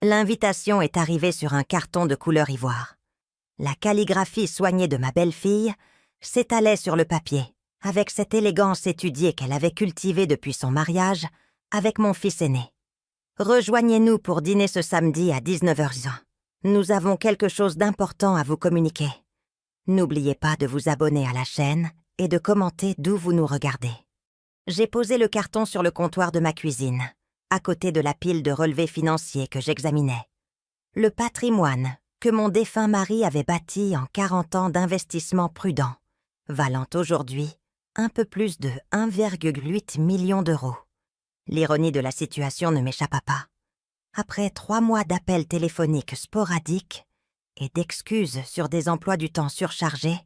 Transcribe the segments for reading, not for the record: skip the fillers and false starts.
L'invitation est arrivée sur un carton de couleur ivoire. La calligraphie soignée de ma belle-fille s'étalait sur le papier, avec cette élégance étudiée qu'elle avait cultivée depuis son mariage avec mon fils aîné. Rejoignez-nous pour dîner ce samedi à 19h. Nous avons quelque chose d'important à vous communiquer. N'oubliez pas de vous abonner à la chaîne et de commenter d'où vous nous regardez. J'ai posé le carton sur le comptoir de ma cuisine, à côté de la pile de relevés financiers que j'examinais. Le patrimoine que mon défunt mari avait bâti en 40 ans d'investissement prudent, valant aujourd'hui un peu plus de 1,8 million d'euros. L'ironie de la situation ne m'échappa pas. Après 3 mois d'appels téléphoniques sporadiques et d'excuses sur des emplois du temps surchargés,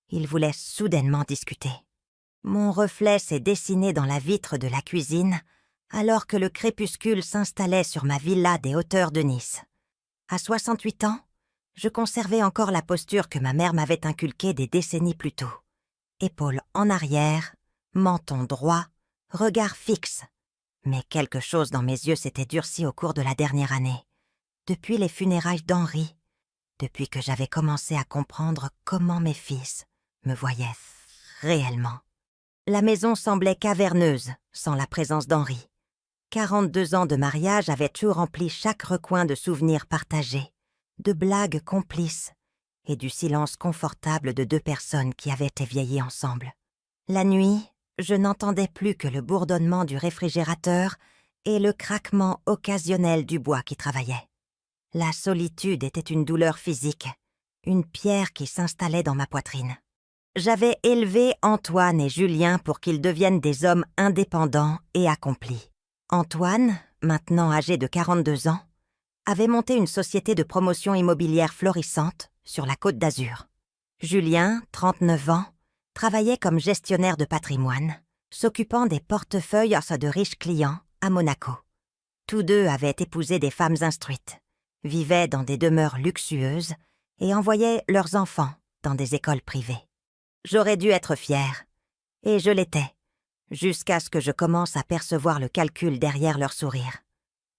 il voulait soudainement discuter. Mon reflet s'est dessiné dans la vitre de la cuisine alors que le crépuscule s'installait sur ma villa des hauteurs de Nice. À 68 ans, je conservais encore la posture que ma mère m'avait inculquée des décennies plus tôt. Épaules en arrière, menton droit, regard fixe. Mais quelque chose dans mes yeux s'était durci au cours de la dernière année, depuis les funérailles d'Henri, depuis que j'avais commencé à comprendre comment mes fils me voyaient réellement. La maison semblait caverneuse sans la présence d'Henri. 42 ans de mariage avaient toujours rempli chaque recoin de souvenirs partagés, de blagues complices et du silence confortable de 2 personnes qui avaient éveillé ensemble. La nuit, je n'entendais plus que le bourdonnement du réfrigérateur et le craquement occasionnel du bois qui travaillait. La solitude était une douleur physique, une pierre qui s'installait dans ma poitrine. J'avais élevé Antoine et Julien pour qu'ils deviennent des hommes indépendants et accomplis. Antoine, maintenant âgé de 42 ans, avait monté une société de promotion immobilière florissante sur la Côte d'Azur. Julien, 39 ans, travaillait comme gestionnaire de patrimoine, s'occupant des portefeuilles de riches clients à Monaco. Tous deux avaient épousé des femmes instruites, vivaient dans des demeures luxueuses et envoyaient leurs enfants dans des écoles privées. J'aurais dû être fière, et je l'étais, jusqu'à ce que je commence à percevoir le calcul derrière leur sourire.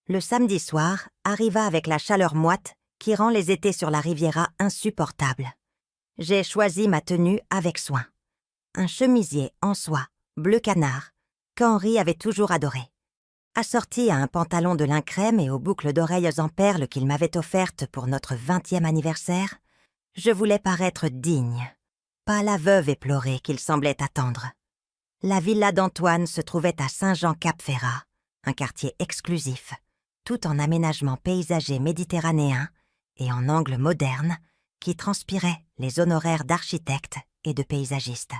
Le samedi soir arriva avec la chaleur moite qui rend les étés sur la Riviera insupportables. J'ai choisi ma tenue avec soin. Un chemisier en soie, bleu canard, qu'Henri avait toujours adoré. Assorti à un pantalon de lin crème et aux boucles d'oreilles en perles qu'il m'avait offertes pour notre 20e anniversaire, je voulais paraître digne, pas la veuve éplorée qu'il semblait attendre. La villa d'Antoine se trouvait à Saint-Jean-Cap-Ferrat, un quartier exclusif, tout en aménagement paysager méditerranéen et en angle moderne qui transpirait les honoraires d'architecte et de paysagiste.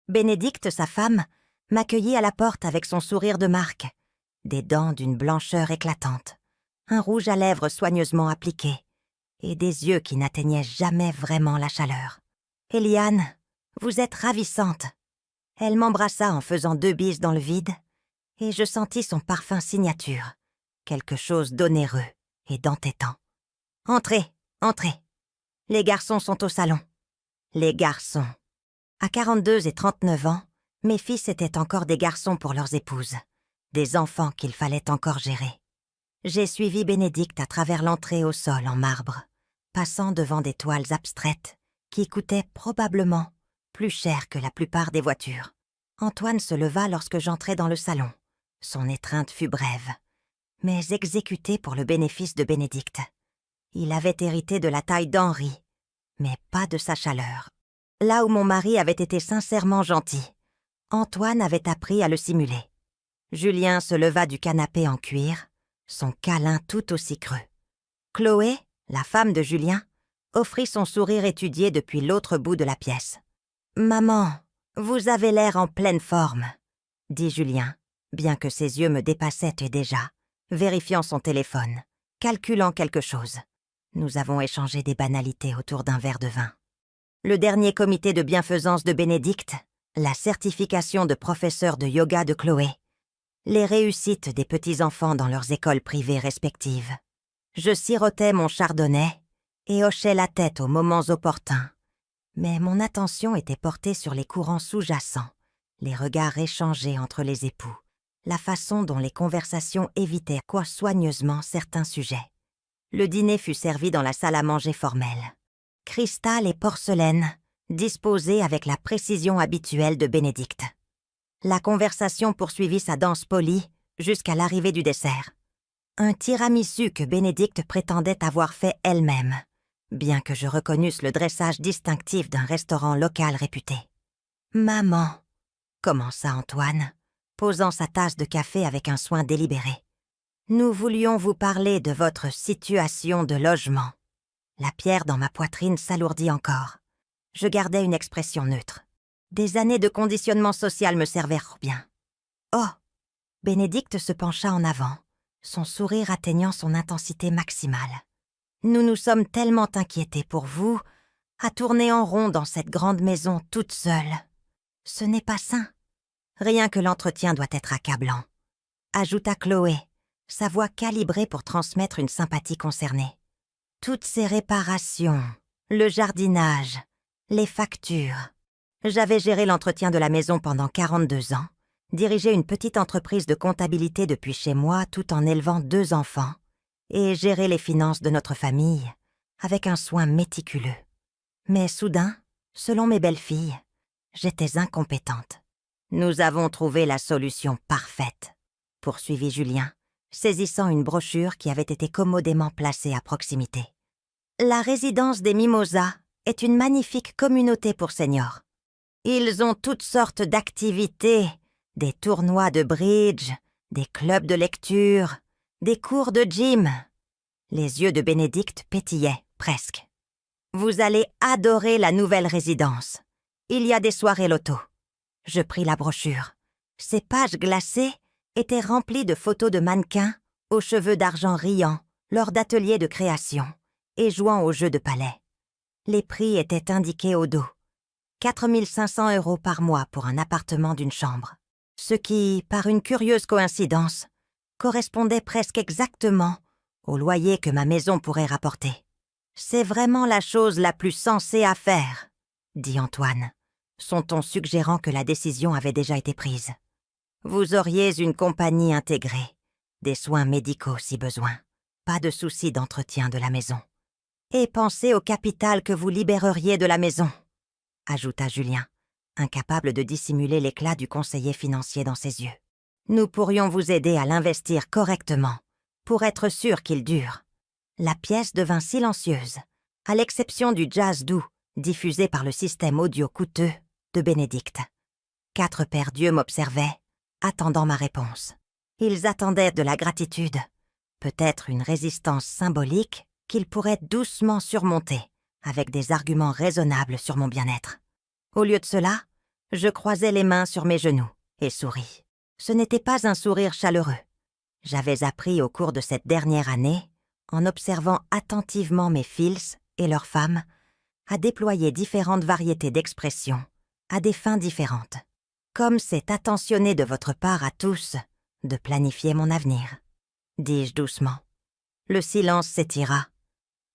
Bénédicte, sa femme, m'accueillit à la porte avec son sourire de marque, des dents d'une blancheur éclatante, un rouge à lèvres soigneusement appliqué et des yeux qui n'atteignaient jamais vraiment la chaleur. « Eliane, vous êtes ravissante !» Elle m'embrassa en faisant 2 bises dans le vide et je sentis son parfum signature, quelque chose d'onéreux et d'entêtant. « Entrez, entrez. Les garçons sont au salon. » Les garçons. À 42 et 39 ans, mes fils étaient encore des garçons pour leurs épouses, des enfants qu'il fallait encore gérer. J'ai suivi Bénédicte à travers l'entrée au sol en marbre, passant devant des toiles abstraites qui coûtaient probablement plus cher que la plupart des voitures. Antoine se leva lorsque j'entrai dans le salon. Son étreinte fut brève, mais exécutée pour le bénéfice de Bénédicte. Il avait hérité de la taille d'Henri, mais pas de sa chaleur. Là où mon mari avait été sincèrement gentil, Antoine avait appris à le simuler. Julien se leva du canapé en cuir, son câlin tout aussi creux. Chloé, la femme de Julien, offrit son sourire étudié depuis l'autre bout de la pièce. « Maman, vous avez l'air en pleine forme, » dit Julien, bien que ses yeux me dépassaient déjà, vérifiant son téléphone, calculant quelque chose. Nous avons échangé des banalités autour d'un verre de vin. Le dernier comité de bienfaisance de Bénédicte, la certification de professeur de yoga de Chloé, les réussites des petits-enfants dans leurs écoles privées respectives. Je sirotais mon chardonnay et hochais la tête aux moments opportuns. Mais mon attention était portée sur les courants sous-jacents, les regards échangés entre les époux, la façon dont les conversations évitaient soigneusement certains sujets. Le dîner fut servi dans la salle à manger formelle. Cristal et porcelaine, disposés avec la précision habituelle de Bénédicte. La conversation poursuivit sa danse polie jusqu'à l'arrivée du dessert. Un tiramisu que Bénédicte prétendait avoir fait elle-même, bien que je reconnusse le dressage distinctif d'un restaurant local réputé. « Maman », commença Antoine, posant sa tasse de café avec un soin délibéré. « Nous voulions vous parler de votre situation de logement. » La pierre dans ma poitrine s'alourdit encore. Je gardais une expression neutre. Des années de conditionnement social me servirent bien. « Oh !» Bénédicte se pencha en avant, son sourire atteignant son intensité maximale. « Nous nous sommes tellement inquiétés pour vous, à tourner en rond dans cette grande maison toute seule. Ce n'est pas sain. Rien que l'entretien doit être accablant. » Ajouta Chloé, sa voix calibrée pour transmettre une sympathie concernée. « Toutes ces réparations, le jardinage, les factures. J'avais géré l'entretien de la maison pendant 42 ans, dirigé une petite entreprise de comptabilité depuis chez moi tout en élevant 2 enfants, et géré les finances de notre famille avec un soin méticuleux. Mais soudain, selon mes belles-filles, j'étais incompétente. Nous avons trouvé la solution parfaite, poursuivit Julien, saisissant une brochure qui avait été commodément placée à proximité. La résidence des Mimosas est une magnifique communauté pour seniors. Ils ont toutes sortes d'activités, des tournois de bridge, des clubs de lecture, des cours de gym. Les yeux de Bénédicte pétillaient, presque. Vous allez adorer la nouvelle résidence. Il y a des soirées loto. Je pris la brochure. Ces pages glacées étaient remplies de photos de mannequins aux cheveux d'argent riants lors d'ateliers de création et jouant aux jeux de palais. Les prix étaient indiqués au dos. 4 500 € par mois pour un appartement d'une chambre. Ce qui, par une curieuse coïncidence, correspondait presque exactement au loyer que ma maison pourrait rapporter. « C'est vraiment la chose la plus sensée à faire », dit Antoine, son ton suggérant que la décision avait déjà été prise. « Vous auriez une compagnie intégrée, des soins médicaux si besoin, pas de soucis d'entretien de la maison. Et pensez au capital que vous libéreriez de la maison », ajouta Julien, incapable de dissimuler l'éclat du conseiller financier dans ses yeux. « Nous pourrions vous aider à l'investir correctement, pour être sûr qu'il dure. » La pièce devint silencieuse, à l'exception du jazz doux, diffusé par le système audio coûteux de Bénédicte. 4 paires d'yeux m'observaient, attendant ma réponse. Ils attendaient de la gratitude, peut-être une résistance symbolique qu'ils pourraient doucement surmonter, avec des arguments raisonnables sur mon bien-être. Au lieu de cela, je croisai les mains sur mes genoux et souris. Ce n'était pas un sourire chaleureux. J'avais appris au cours de cette dernière année, en observant attentivement mes fils et leurs femmes, à déployer différentes variétés d'expression à des fins différentes. Comme c'est attentionné de votre part à tous de planifier mon avenir, dis-je doucement. Le silence s'étira.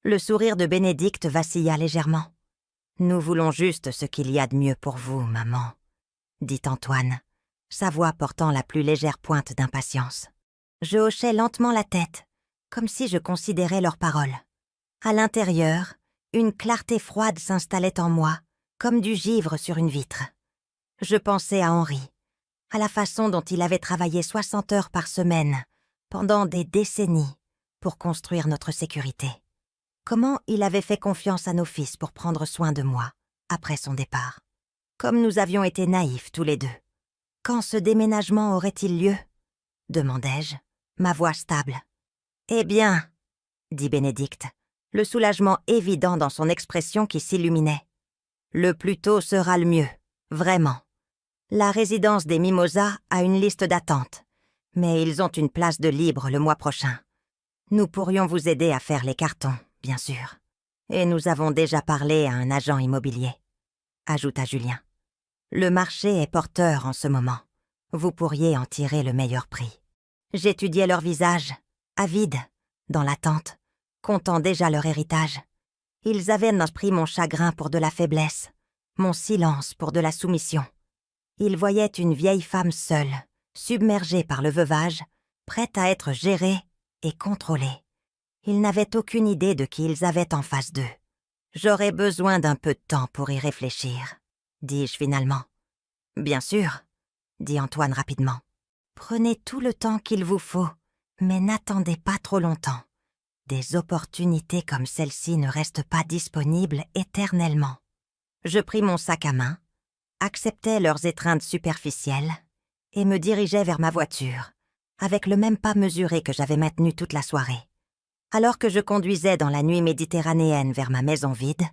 Le sourire de Bénédicte vacilla légèrement. « Nous voulons juste ce qu'il y a de mieux pour vous, maman », dit Antoine, sa voix portant la plus légère pointe d'impatience. Je hochai lentement la tête, comme si je considérais leurs paroles. À l'intérieur, une clarté froide s'installait en moi, comme du givre sur une vitre. Je pensais à Henri, à la façon dont il avait travaillé 60 heures par semaine, pendant des décennies, pour construire notre sécurité. Comment il avait fait confiance à nos fils pour prendre soin de moi, après son départ. Comme nous avions été naïfs tous les deux. Quand ce déménagement aurait-il lieu ? Demandai-je, ma voix stable. « Eh bien, » dit Bénédicte, le soulagement évident dans son expression qui s'illuminait. « Le plus tôt sera le mieux, vraiment. La résidence des Mimosas a une liste d'attente, mais ils ont une place de libre le mois prochain. Nous pourrions vous aider à faire les cartons, bien sûr. Et nous avons déjà parlé à un agent immobilier, » ajouta Julien. « Le marché est porteur en ce moment. Vous pourriez en tirer le meilleur prix. » J'étudiais leur visage, avides, dans l'attente, comptant déjà leur héritage. Ils avaient pris mon chagrin pour de la faiblesse, mon silence pour de la soumission. Ils voyaient une vieille femme seule, submergée par le veuvage, prête à être gérée et contrôlée. Ils n'avaient aucune idée de qui ils avaient en face d'eux. « J'aurais besoin d'un peu de temps pour y réfléchir, » dis-je finalement. « Bien sûr, » dit Antoine rapidement. « Prenez tout le temps qu'il vous faut, mais n'attendez pas trop longtemps. Des opportunités comme celle-ci ne restent pas disponibles éternellement. » Je pris mon sac à main, acceptais leurs étreintes superficielles et me dirigeais vers ma voiture, avec le même pas mesuré que j'avais maintenu toute la soirée. Alors que je conduisais dans la nuit méditerranéenne vers ma maison vide,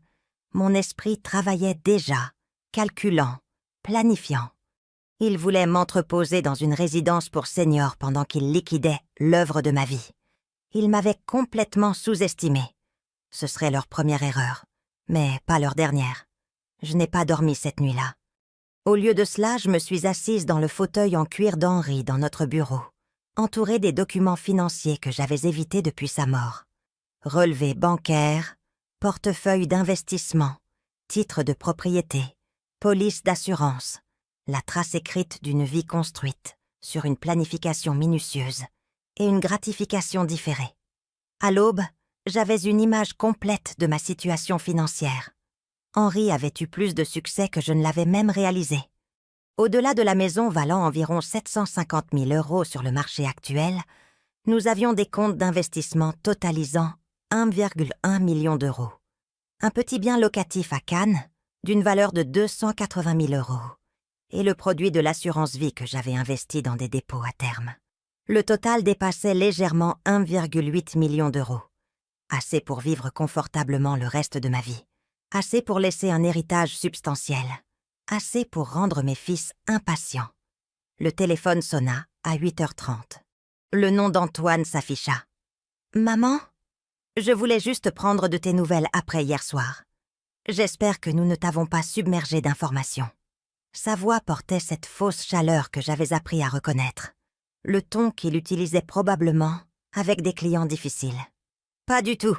mon esprit travaillait déjà, calculant, planifiant. Il voulait m'entreposer dans une résidence pour seniors pendant qu'il liquidait l'œuvre de ma vie. Ils m'avaient complètement sous-estimé. Ce serait leur première erreur, mais pas leur dernière. Je n'ai pas dormi cette nuit-là. Au lieu de cela, je me suis assise dans le fauteuil en cuir d'Henri dans notre bureau, entourée des documents financiers que j'avais évités depuis sa mort. Relevés bancaires, portefeuille d'investissement, titres de propriété, police d'assurance, la trace écrite d'une vie construite sur une planification minutieuse et une gratification différée. À l'aube, j'avais une image complète de ma situation financière. Henri avait eu plus de succès que je ne l'avais même réalisé. Au-delà de la maison valant environ 750 000 € sur le marché actuel, nous avions des comptes d'investissement totalisant 1,1 million d'euros. Un petit bien locatif à Cannes, d'une valeur de 280 000 €, et le produit de l'assurance vie que j'avais investi dans des dépôts à terme. Le total dépassait légèrement 1,8 million d'euros. Assez pour vivre confortablement le reste de ma vie. Assez pour laisser un héritage substantiel. Assez pour rendre mes fils impatients. Le téléphone sonna à 8h30. Le nom d'Antoine s'afficha. « Maman, je voulais juste prendre de tes nouvelles après hier soir. J'espère que nous ne t'avons pas submergé d'informations. » Sa voix portait cette fausse chaleur que j'avais appris à reconnaître. Le ton qu'il utilisait probablement avec des clients difficiles. « Pas du tout, »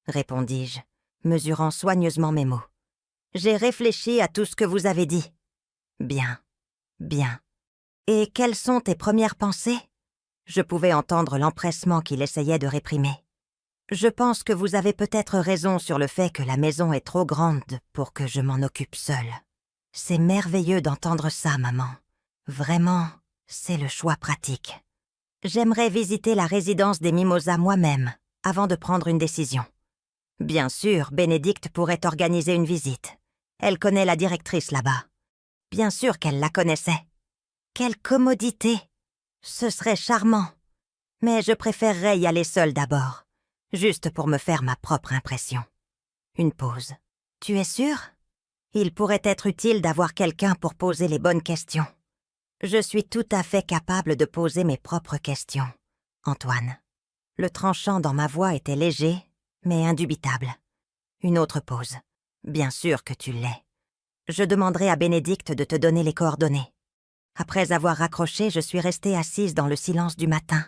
répondis-je, mesurant soigneusement mes mots. « J'ai réfléchi à tout ce que vous avez dit. »« Bien, bien. Et quelles sont tes premières pensées ?» Je pouvais entendre l'empressement qu'il essayait de réprimer. « Je pense que vous avez peut-être raison sur le fait que la maison est trop grande pour que je m'en occupe seule. C'est merveilleux d'entendre ça, maman. Vraiment, c'est le choix pratique. J'aimerais visiter la résidence des Mimosas moi-même, avant de prendre une décision. Bien sûr, Bénédicte pourrait organiser une visite. Elle connaît la directrice là-bas. Bien sûr qu'elle la connaissait. Quelle commodité! Ce serait charmant. Mais je préférerais y aller seule d'abord, juste pour me faire ma propre impression. » Une pause. « Tu es sûre? Il pourrait être utile d'avoir quelqu'un pour poser les bonnes questions. Je suis tout à fait capable de poser mes propres questions, Antoine. » Le tranchant dans ma voix était léger, mais indubitable. Une autre pause. « Bien sûr que tu l'es. Je demanderai à Bénédicte de te donner les coordonnées. » Après avoir raccroché, je suis restée assise dans le silence du matin,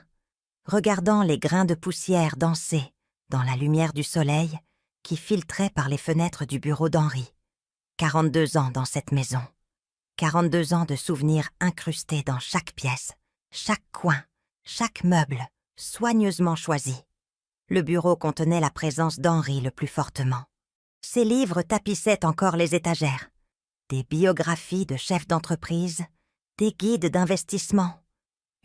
regardant les grains de poussière danser dans la lumière du soleil qui filtrait par les fenêtres du bureau d'Henri. 42 ans dans cette maison. 42 ans de souvenirs incrustés dans chaque pièce, chaque coin, chaque meuble, soigneusement choisi. Le bureau contenait la présence d'Henri le plus fortement. Ses livres tapissaient encore les étagères. Des biographies de chefs d'entreprise, des guides d'investissement,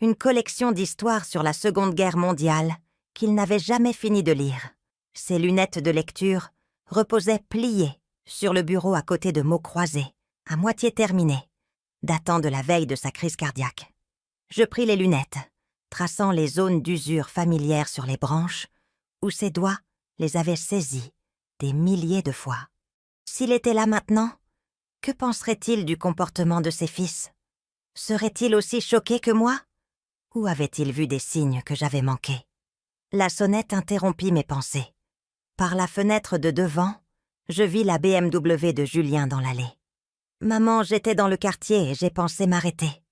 une collection d'histoires sur la Seconde Guerre mondiale qu'il n'avait jamais fini de lire. Ses lunettes de lecture reposaient pliées sur le bureau à côté de mots croisés, à moitié terminés, datant de la veille de sa crise cardiaque. Je pris les lunettes, traçant les zones d'usure familières sur les branches, où ses doigts les avaient saisies des milliers de fois. S'il était là maintenant, que penserait-il du comportement de ses fils? Serait-il aussi choqué que moi? Ou avait-il vu des signes que j'avais manqués? La sonnette interrompit mes pensées. Par la fenêtre de devant, je vis la BMW de Julien dans l'allée. « Maman, j'étais dans le quartier et j'ai pensé m'arrêter, »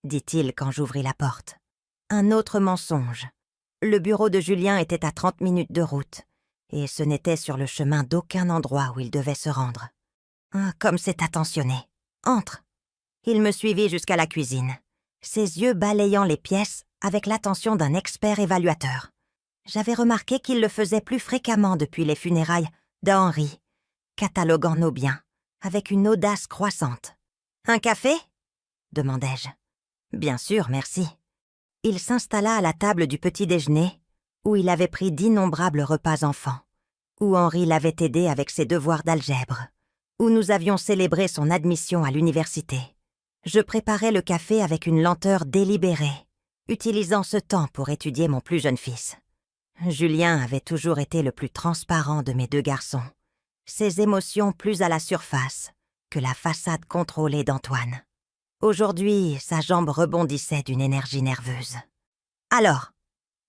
dit-il quand j'ouvris la porte. Un autre mensonge. Le bureau de Julien était à 30 minutes de route, et ce n'était sur le chemin d'aucun endroit où il devait se rendre. Ah, comme c'est attentionné. Entre. Il me suivit jusqu'à la cuisine, ses yeux balayant les pièces avec l'attention d'un expert évaluateur. J'avais remarqué qu'il le faisait plus fréquemment depuis les funérailles d'Henri, cataloguant nos biens, avec une audace croissante. « Un café » demandai-je. « Bien sûr, merci. » Il s'installa à la table du petit-déjeuner, où il avait pris d'innombrables repas enfants, où Henri l'avait aidé avec ses devoirs d'algèbre, où nous avions célébré son admission à l'université. Je préparais le café avec une lenteur délibérée, utilisant ce temps pour étudier mon plus jeune fils. Julien avait toujours été le plus transparent de mes deux garçons, ses émotions plus à la surface que la façade contrôlée d'Antoine. Aujourd'hui, sa jambe rebondissait d'une énergie nerveuse. « Alors »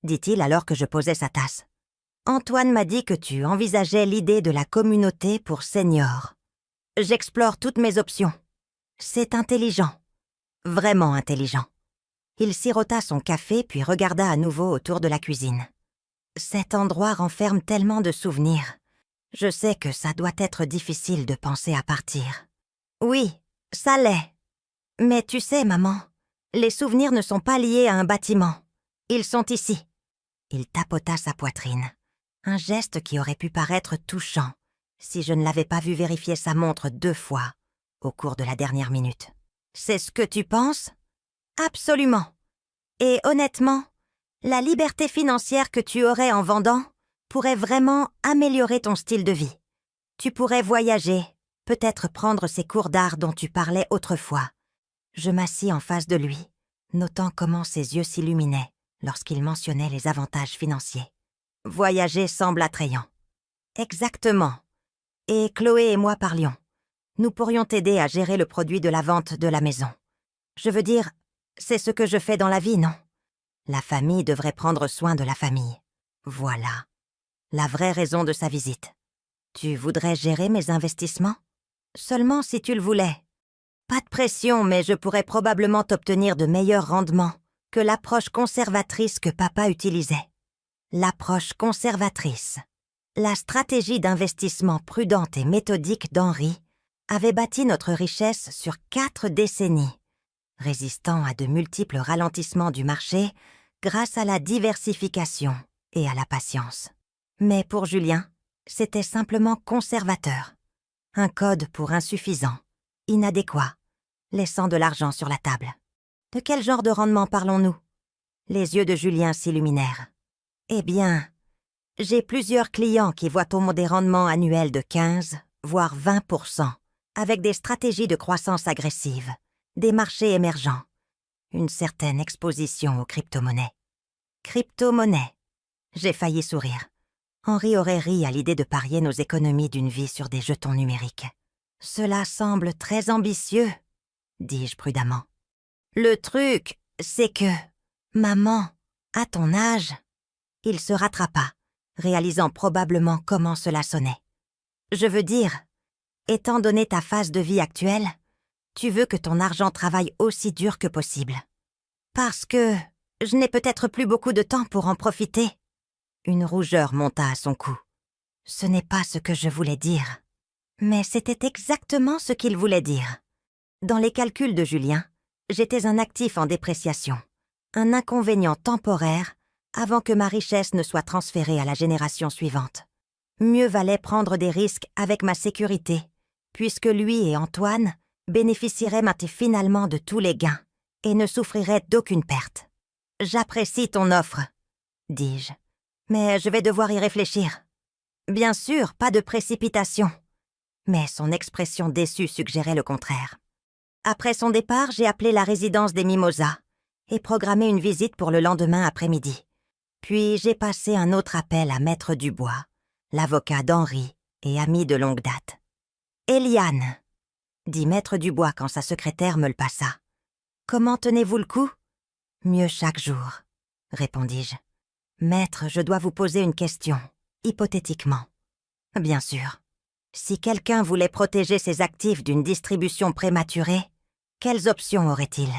dit-il alors que je posais sa tasse. « Antoine m'a dit que tu envisageais l'idée de la communauté pour seniors. J'explore toutes mes options. C'est intelligent. Vraiment intelligent. » Il sirota son café puis regarda à nouveau autour de la cuisine. « Cet endroit renferme tellement de souvenirs. Je sais que ça doit être difficile de penser à partir. »« Oui, ça l'est. Mais tu sais, maman, les souvenirs ne sont pas liés à un bâtiment. Ils sont ici. » Il tapota sa poitrine. Un geste qui aurait pu paraître touchant si je ne l'avais pas vu vérifier sa montre 2 fois au cours de la dernière minute. « C'est ce que tu penses ? » ?»« Absolument. Et honnêtement, la liberté financière que tu aurais en vendant pourrait vraiment améliorer ton style de vie. Tu pourrais voyager, peut-être prendre ces cours d'art dont tu parlais autrefois. » Je m'assis en face de lui, notant comment ses yeux s'illuminaient lorsqu'il mentionnait les avantages financiers. Voyager semble attrayant. Exactement. Et Chloé et moi parlions. Nous pourrions t'aider à gérer le produit de la vente de la maison. Je veux dire, c'est ce que je fais dans la vie, non? La famille devrait prendre soin de la famille. Voilà. La vraie raison de sa visite. Tu voudrais gérer mes investissements? Seulement si tu le voulais. Pas de pression, mais je pourrais probablement obtenir de meilleurs rendements que l'approche conservatrice que papa utilisait. L'approche conservatrice. La stratégie d'investissement prudente et méthodique d'Henri avait bâti notre richesse sur 4 décennies, résistant à de multiples ralentissements du marché grâce à la diversification et à la patience. Mais pour Julien, c'était simplement conservateur. Un code pour insuffisant, inadéquat, laissant de l'argent sur la table. De quel genre de rendement parlons-nous? Les yeux de Julien s'illuminèrent. Eh bien, j'ai plusieurs clients qui voient au monde des rendements annuels de 15, voire 20%, avec des stratégies de croissance agressive, des marchés émergents, une certaine exposition aux crypto-monnaies. Crypto-monnaies. J'ai failli sourire. Henri aurait ri à l'idée de parier nos économies d'une vie sur des jetons numériques. « Cela semble très ambitieux, » dis-je prudemment. « Le truc, c'est que, maman, à ton âge... » Il se rattrapa, réalisant probablement comment cela sonnait. « Je veux dire, étant donné ta phase de vie actuelle, tu veux que ton argent travaille aussi dur que possible. Parce que je n'ai peut-être plus beaucoup de temps pour en profiter. » Une rougeur monta à son cou. Ce n'est pas ce que je voulais dire. Mais c'était exactement ce qu'il voulait dire. Dans les calculs de Julien, j'étais un actif en dépréciation, un inconvénient temporaire avant que ma richesse ne soit transférée à la génération suivante. Mieux valait prendre des risques avec ma sécurité, puisque lui et Antoine bénéficieraient finalement de tous les gains et ne souffriraient d'aucune perte. « J'apprécie ton offre, » dis-je, « mais je vais devoir y réfléchir. » Bien sûr, pas de précipitation. Mais son expression déçue suggérait le contraire. Après son départ, j'ai appelé la résidence des Mimosas et programmé une visite pour le lendemain après-midi. Puis j'ai passé un autre appel à Maître Dubois, l'avocat d'Henri et ami de longue date. « Eliane, » dit Maître Dubois quand sa secrétaire me le passa. « Comment tenez-vous le coup ?»« Mieux chaque jour, » répondis-je. « Maître, je dois vous poser une question, hypothétiquement. » « Bien sûr. Si quelqu'un voulait protéger ses actifs d'une distribution prématurée, quelles options aurait-il ? »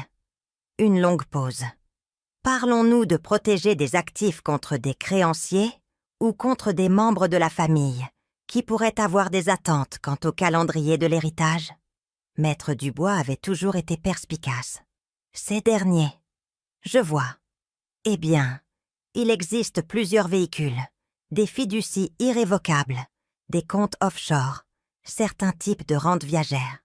Une longue pause. « Parlons-nous de protéger des actifs contre des créanciers ou contre des membres de la famille qui pourraient avoir des attentes quant au calendrier de l'héritage ? » Maître Dubois avait toujours été perspicace. « Ces derniers. Je vois. Eh bien, Il existe plusieurs véhicules, des fiducies irrévocables, des comptes offshore, certains types de rentes viagères.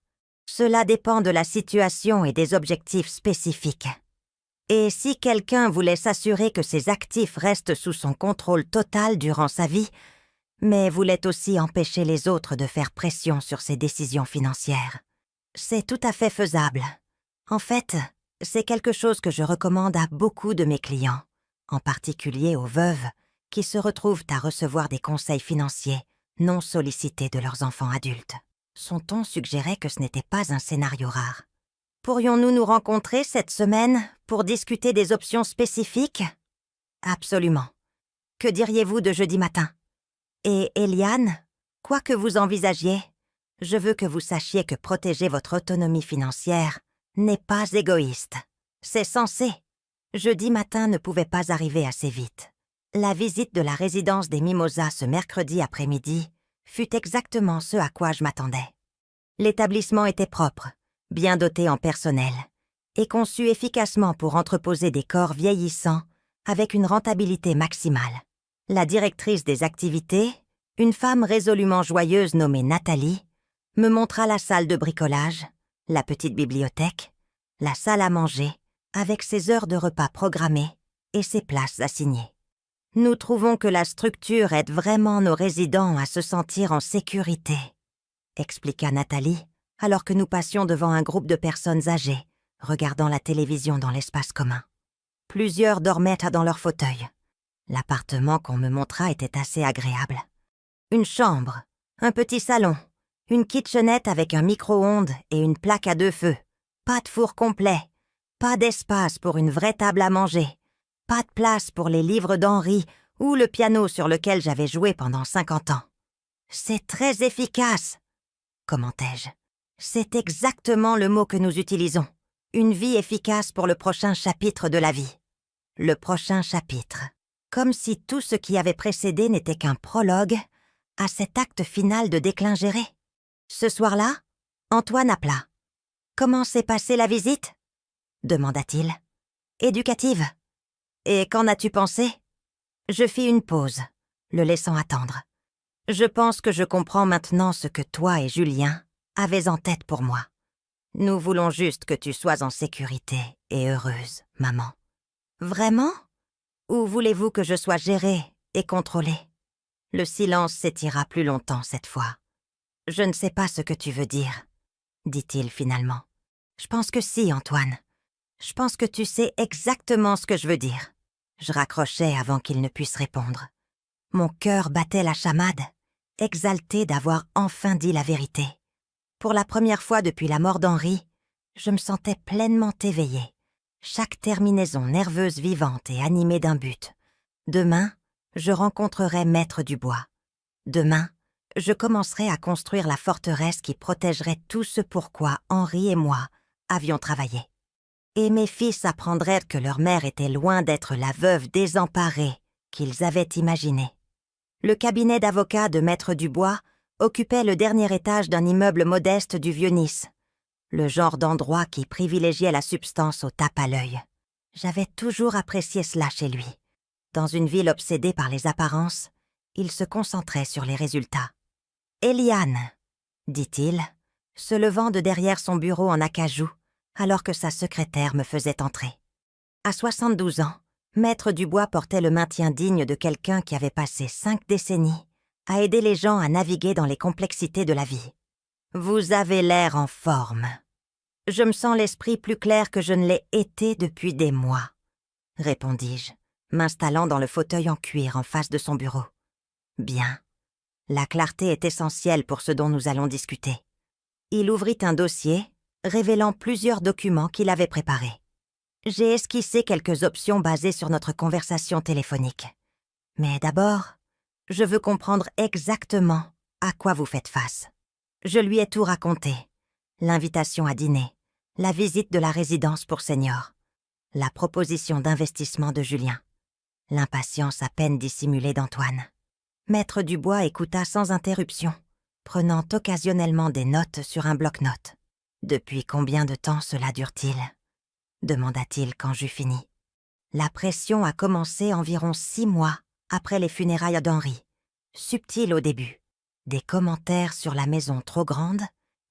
Cela dépend de la situation et des objectifs spécifiques. Et si quelqu'un voulait s'assurer que ses actifs restent sous son contrôle total durant sa vie, mais voulait aussi empêcher les autres de faire pression sur ses décisions financières, c'est tout à fait faisable. En fait, c'est quelque chose que je recommande à beaucoup de mes clients, en particulier aux veuves qui se retrouvent à recevoir des conseils financiers non sollicités de leurs enfants adultes. Son ton suggérait que ce n'était pas un scénario rare. Pourrions-nous nous rencontrer cette semaine pour discuter des options spécifiques? Absolument. Que diriez-vous de jeudi matin? Et Eliane, quoi que vous envisagiez, je veux que vous sachiez que protéger votre autonomie financière n'est pas égoïste. C'est censé. Jeudi matin ne pouvait pas arriver assez vite. La visite de la résidence des Mimosas ce mercredi après-midi fut exactement ce à quoi je m'attendais. L'établissement était propre, bien doté en personnel, et conçu efficacement pour entreposer des corps vieillissants avec une rentabilité maximale. La directrice des activités, une femme résolument joyeuse nommée Nathalie, me montra la salle de bricolage, la petite bibliothèque, la salle à manger, avec ses heures de repas programmées et ses places assignées. Nous trouvons que la structure aide vraiment nos résidents à se sentir en sécurité, expliqua Nathalie, alors que nous passions devant un groupe de personnes âgées, regardant la télévision dans l'espace commun. Plusieurs dormaient dans leur fauteuil. L'appartement qu'on me montra était assez agréable. Une chambre, un petit salon, une kitchenette avec un micro-ondes et une plaque à 2 feux, pas de four complet, pas d'espace pour une vraie table à manger, pas de place pour les livres d'Henri ou le piano sur lequel j'avais joué pendant 50 ans. « C'est très efficace », commentai-je. « C'est exactement le mot que nous utilisons. Une vie efficace pour le prochain chapitre de la vie. » Le prochain chapitre. Comme si tout ce qui avait précédé n'était qu'un prologue à cet acte final de déclin géré. Ce soir-là, Antoine appela. « Comment s'est passée la visite ?» demanda-t-il. « Éducative. Et qu'en as-tu pensé ?» Je fis une pause, le laissant attendre. Je pense que je comprends maintenant ce que toi et Julien avez en tête pour moi. Nous voulons juste que tu sois en sécurité et heureuse, maman. Vraiment? Ou voulez-vous que je sois gérée et contrôlée? Le silence s'étira plus longtemps cette fois. Je ne sais pas ce que tu veux dire, dit-il finalement. Je pense que si, Antoine. Je pense que tu sais exactement ce que je veux dire. Je raccrochai avant qu'il ne puisse répondre. Mon cœur battait la chamade, exalté d'avoir enfin dit la vérité. Pour la première fois depuis la mort d'Henri, je me sentais pleinement éveillée, chaque terminaison nerveuse vivante et animée d'un but. Demain, je rencontrerai Maître Dubois. Demain, je commencerai à construire la forteresse qui protégerait tout ce pourquoi Henri et moi avions travaillé. Et mes fils apprendraient que leur mère était loin d'être la veuve désemparée qu'ils avaient imaginée. Le cabinet d'avocat de Maître Dubois occupait le dernier étage d'un immeuble modeste du Vieux-Nice, le genre d'endroit qui privilégiait la substance au tape à l'œil. J'avais toujours apprécié cela chez lui. Dans une ville obsédée par les apparences, il se concentrait sur les résultats. « Eliane, » dit-il, se levant de derrière son bureau en acajou, alors que sa secrétaire me faisait entrer. À 72 ans, Maître Dubois portait le maintien digne de quelqu'un qui avait passé 5 décennies à aider les gens à naviguer dans les complexités de la vie. « Vous avez l'air en forme. Je me sens l'esprit plus clair que je ne l'ai été depuis des mois, » répondis-je, m'installant dans le fauteuil en cuir en face de son bureau. « Bien. La clarté est essentielle pour ce dont nous allons discuter. » Il ouvrit un dossier, révélant plusieurs documents qu'il avait préparés. J'ai esquissé quelques options basées sur notre conversation téléphonique. Mais d'abord, je veux comprendre exactement à quoi vous faites face. Je lui ai tout raconté. L'invitation à dîner, la visite de la résidence pour seniors, la proposition d'investissement de Julien, l'impatience à peine dissimulée d'Antoine. Maître Dubois écouta sans interruption, prenant occasionnellement des notes sur un bloc-notes. « Depuis combien de temps cela dure-t-il » demanda-t-il quand j'eus fini. La pression a commencé environ 6 mois après les funérailles d'Henri. Subtile au début. Des commentaires sur la maison trop grande,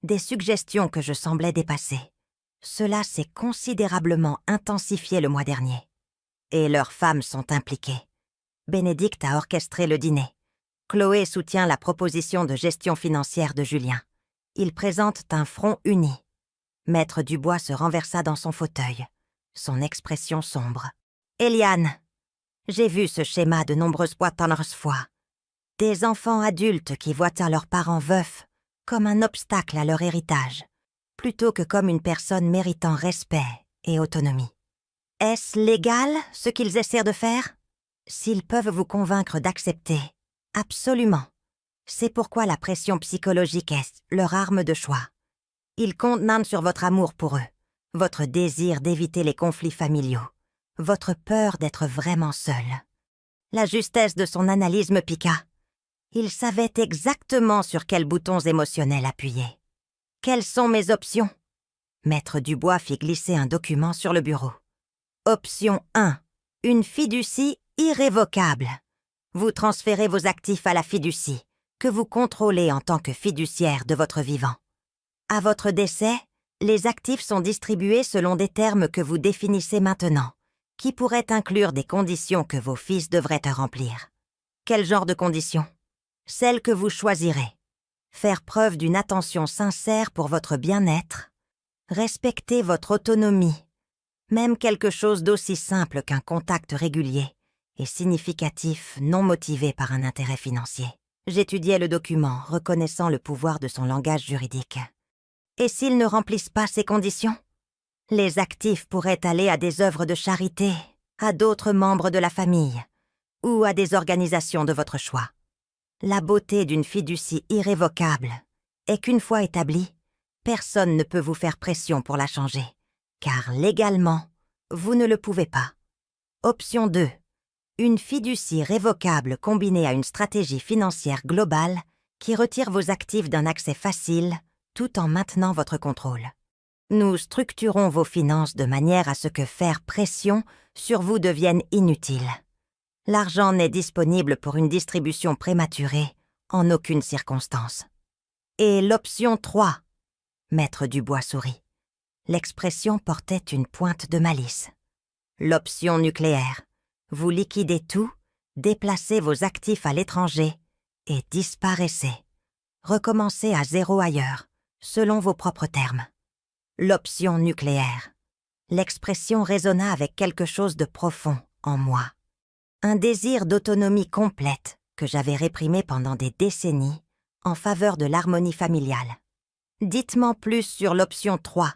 des suggestions que je semblais dépasser. Cela s'est considérablement intensifié le mois dernier. Et leurs femmes sont impliquées. Bénédicte a orchestré le dîner. Chloé soutient la proposition de gestion financière de Julien. Ils présentent un front uni. Maître Dubois se renversa dans son fauteuil, son expression sombre. « Eliane, j'ai vu ce schéma de nombreuses fois. Des enfants adultes qui voient leurs parents veufs comme un obstacle à leur héritage, plutôt que comme une personne méritant respect et autonomie. Est-ce légal, ce qu'ils essaient de faire? S'ils peuvent vous convaincre d'accepter, absolument. C'est pourquoi la pression psychologique est leur arme de choix. Ils comptent sur votre amour pour eux, votre désir d'éviter les conflits familiaux, votre peur d'être vraiment seul. La justesse de son analyse me piqua. Il savait exactement sur quels boutons émotionnels appuyer. Quelles sont mes options? Maître Dubois fit glisser un document sur le bureau. Option 1. Une fiducie irrévocable. Vous transférez vos actifs à la fiducie, que vous contrôlez en tant que fiduciaire de votre vivant. À votre décès, les actifs sont distribués selon des termes que vous définissez maintenant, qui pourraient inclure des conditions que vos fils devraient remplir. Quel genre de conditions? Celles que vous choisirez. Faire preuve d'une attention sincère pour votre bien-être, respecter votre autonomie, même quelque chose d'aussi simple qu'un contact régulier et significatif non motivé par un intérêt financier. J'étudiais le document, reconnaissant le pouvoir de son langage juridique. Et s'ils ne remplissent pas ces conditions? Les actifs pourraient aller à des œuvres de charité, à d'autres membres de la famille, ou à des organisations de votre choix. La beauté d'une fiducie irrévocable est qu'une fois établie, personne ne peut vous faire pression pour la changer, car légalement, vous ne le pouvez pas. Option 2. Une fiducie révocable combinée à une stratégie financière globale qui retire vos actifs d'un accès facile tout en maintenant votre contrôle. Nous structurons vos finances de manière à ce que faire pression sur vous devienne inutile. L'argent n'est disponible pour une distribution prématurée en aucune circonstance. Et l'option 3, Maître Dubois sourit. L'expression portait une pointe de malice. L'option nucléaire. Vous liquidez tout, déplacez vos actifs à l'étranger et disparaissez. Recommencez à zéro ailleurs, selon vos propres termes. L'option nucléaire. L'expression résonna avec quelque chose de profond en moi. Un désir d'autonomie complète que j'avais réprimé pendant des décennies en faveur de l'harmonie familiale. Dites-moi plus sur l'option 3.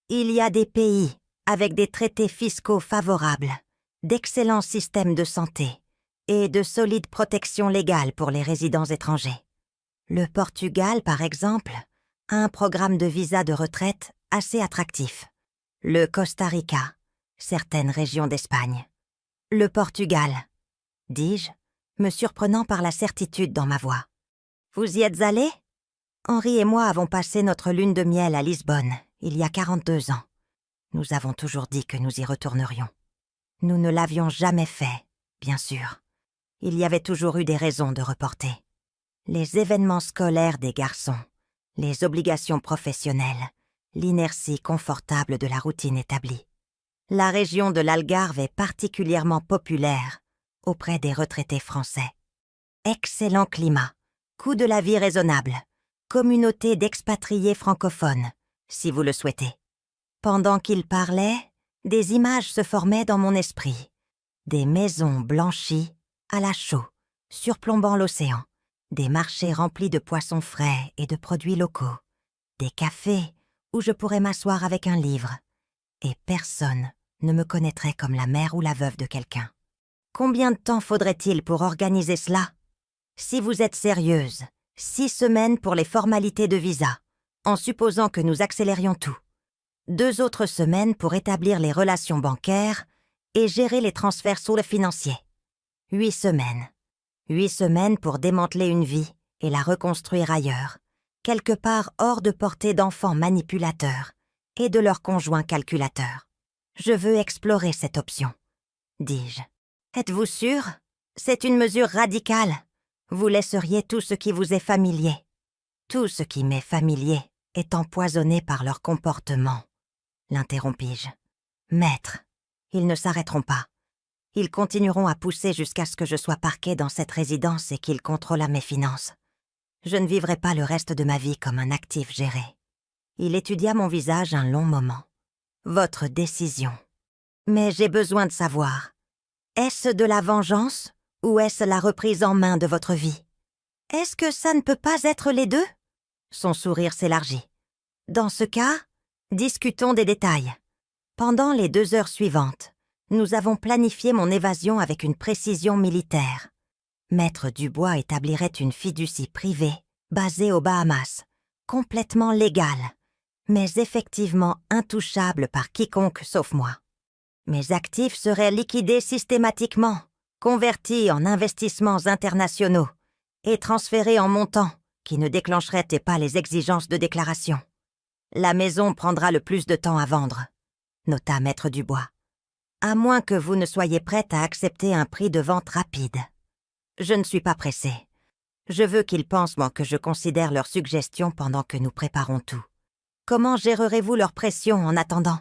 Il y a des pays avec des traités fiscaux favorables, d'excellents systèmes de santé et de solides protections légales pour les résidents étrangers. Le Portugal, par exemple, a un programme de visa de retraite assez attractif. Le Costa Rica, certaines régions d'Espagne. Le Portugal, dis-je, me surprenant par la certitude dans ma voix. Vous y êtes allé? Henri et moi avons passé notre lune de miel à Lisbonne, il y a 42 ans. Nous avons toujours dit que nous y retournerions. Nous ne l'avions jamais fait, bien sûr. Il y avait toujours eu des raisons de reporter. Les événements scolaires des garçons, les obligations professionnelles, l'inertie confortable de la routine établie. La région de l'Algarve est particulièrement populaire auprès des retraités français. Excellent climat, coût de la vie raisonnable, communauté d'expatriés francophones, si vous le souhaitez. Pendant qu'il parlait, des images se formaient dans mon esprit. Des maisons blanchies, à la chaux, surplombant l'océan, des marchés remplis de poissons frais et de produits locaux, des cafés où je pourrais m'asseoir avec un livre, et personne ne me connaîtrait comme la mère ou la veuve de quelqu'un. Combien de temps faudrait-il pour organiser cela? Si vous êtes sérieuse, 6 semaines pour les formalités de visa, en supposant que nous accélérions tout. 2 autres semaines pour établir les relations bancaires et gérer les transferts sur le financier. 8 semaines. 8 semaines pour démanteler une vie et la reconstruire ailleurs, quelque part hors de portée d'enfants manipulateurs et de leurs conjoints calculateurs. Je veux explorer cette option. dis-je. Êtes-vous sûr? C'est une mesure radicale. Vous laisseriez tout ce qui vous est familier. Tout ce qui m'est familier est empoisonné par leur comportement, l'interrompis-je. Maître, ils ne s'arrêteront pas. Ils continueront à pousser jusqu'à ce que je sois parqué dans cette résidence et qu'ils contrôlent mes finances. Je ne vivrai pas le reste de ma vie comme un actif géré. Il étudia mon visage un long moment. Votre décision. Mais j'ai besoin de savoir. Est-ce de la vengeance ou est-ce la reprise en main de votre vie? Est-ce que ça ne peut pas être les deux? Son sourire s'élargit. Dans ce cas, discutons des détails. Pendant les 2 heures suivantes, nous avons planifié mon évasion avec une précision militaire. Maître Dubois établirait une fiducie privée, basée aux Bahamas, complètement légale, mais effectivement intouchable par quiconque sauf moi. Mes actifs seraient liquidés systématiquement, convertis en investissements internationaux et transférés en montants qui ne déclencheraient pas les exigences de déclaration. La maison prendra le plus de temps à vendre, nota Maître Dubois, à moins que vous ne soyez prête à accepter un prix de vente rapide. Je ne suis pas pressé. Je veux qu'ils pensent que je considère leurs suggestions pendant que nous préparons tout. Comment gérerez-vous leur pression en attendant?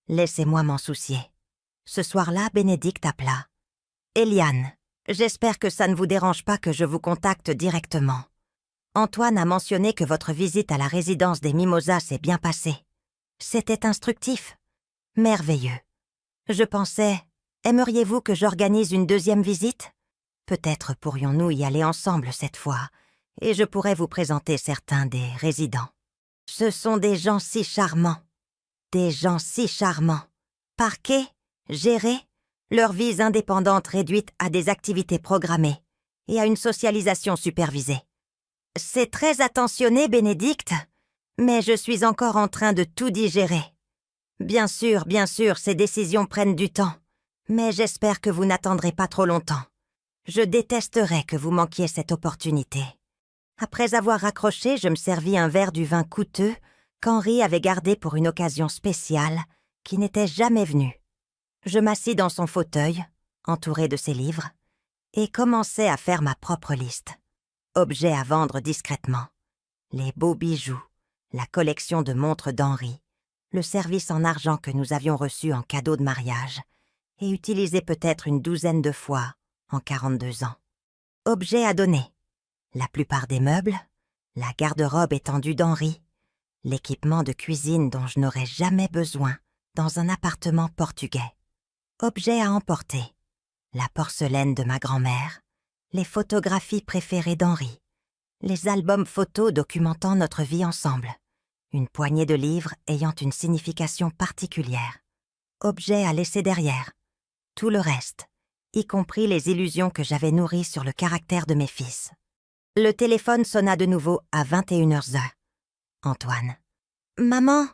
Laissez-moi m'en soucier. Ce soir-là, Bénédicte appela. « Eliane, j'espère que ça ne vous dérange pas que je vous contacte directement. Antoine a mentionné que votre visite à la résidence des Mimosas s'est bien passée. C'était instructif. Merveilleux. Je pensais, aimeriez-vous que j'organise une 2e visite? Peut-être pourrions-nous y aller ensemble cette fois, et je pourrais vous présenter certains des résidents. Ce sont des gens si charmants. Des gens si charmants. Parqués, gérés, leurs vies indépendantes réduites à des activités programmées et à une socialisation supervisée. C'est très attentionné, Bénédicte, mais je suis encore en train de tout digérer. Bien sûr, ces décisions prennent du temps, mais j'espère que vous n'attendrez pas trop longtemps. Je détesterais que vous manquiez cette opportunité. Après avoir raccroché, je me servis un verre du vin coûteux qu'Henri avait gardé pour une occasion spéciale qui n'était jamais venue. Je m'assis dans son fauteuil, entouré de ses livres, et commençai à faire ma propre liste. Objets à vendre discrètement, les beaux bijoux, la collection de montres d'Henri, le service en argent que nous avions reçu en cadeau de mariage et utilisé peut-être une 12aine de fois en 42 ans. Objets à donner, la plupart des meubles, la garde-robe étendue d'Henri, l'équipement de cuisine dont je n'aurais jamais besoin dans un appartement portugais. Objets à emporter, la porcelaine de ma grand-mère, les photographies préférées d'Henri, les albums photos documentant notre vie ensemble, une poignée de livres ayant une signification particulière, objets à laisser derrière, tout le reste, y compris les illusions que j'avais nourries sur le caractère de mes fils. Le téléphone sonna de nouveau à 21h. Antoine. « Maman,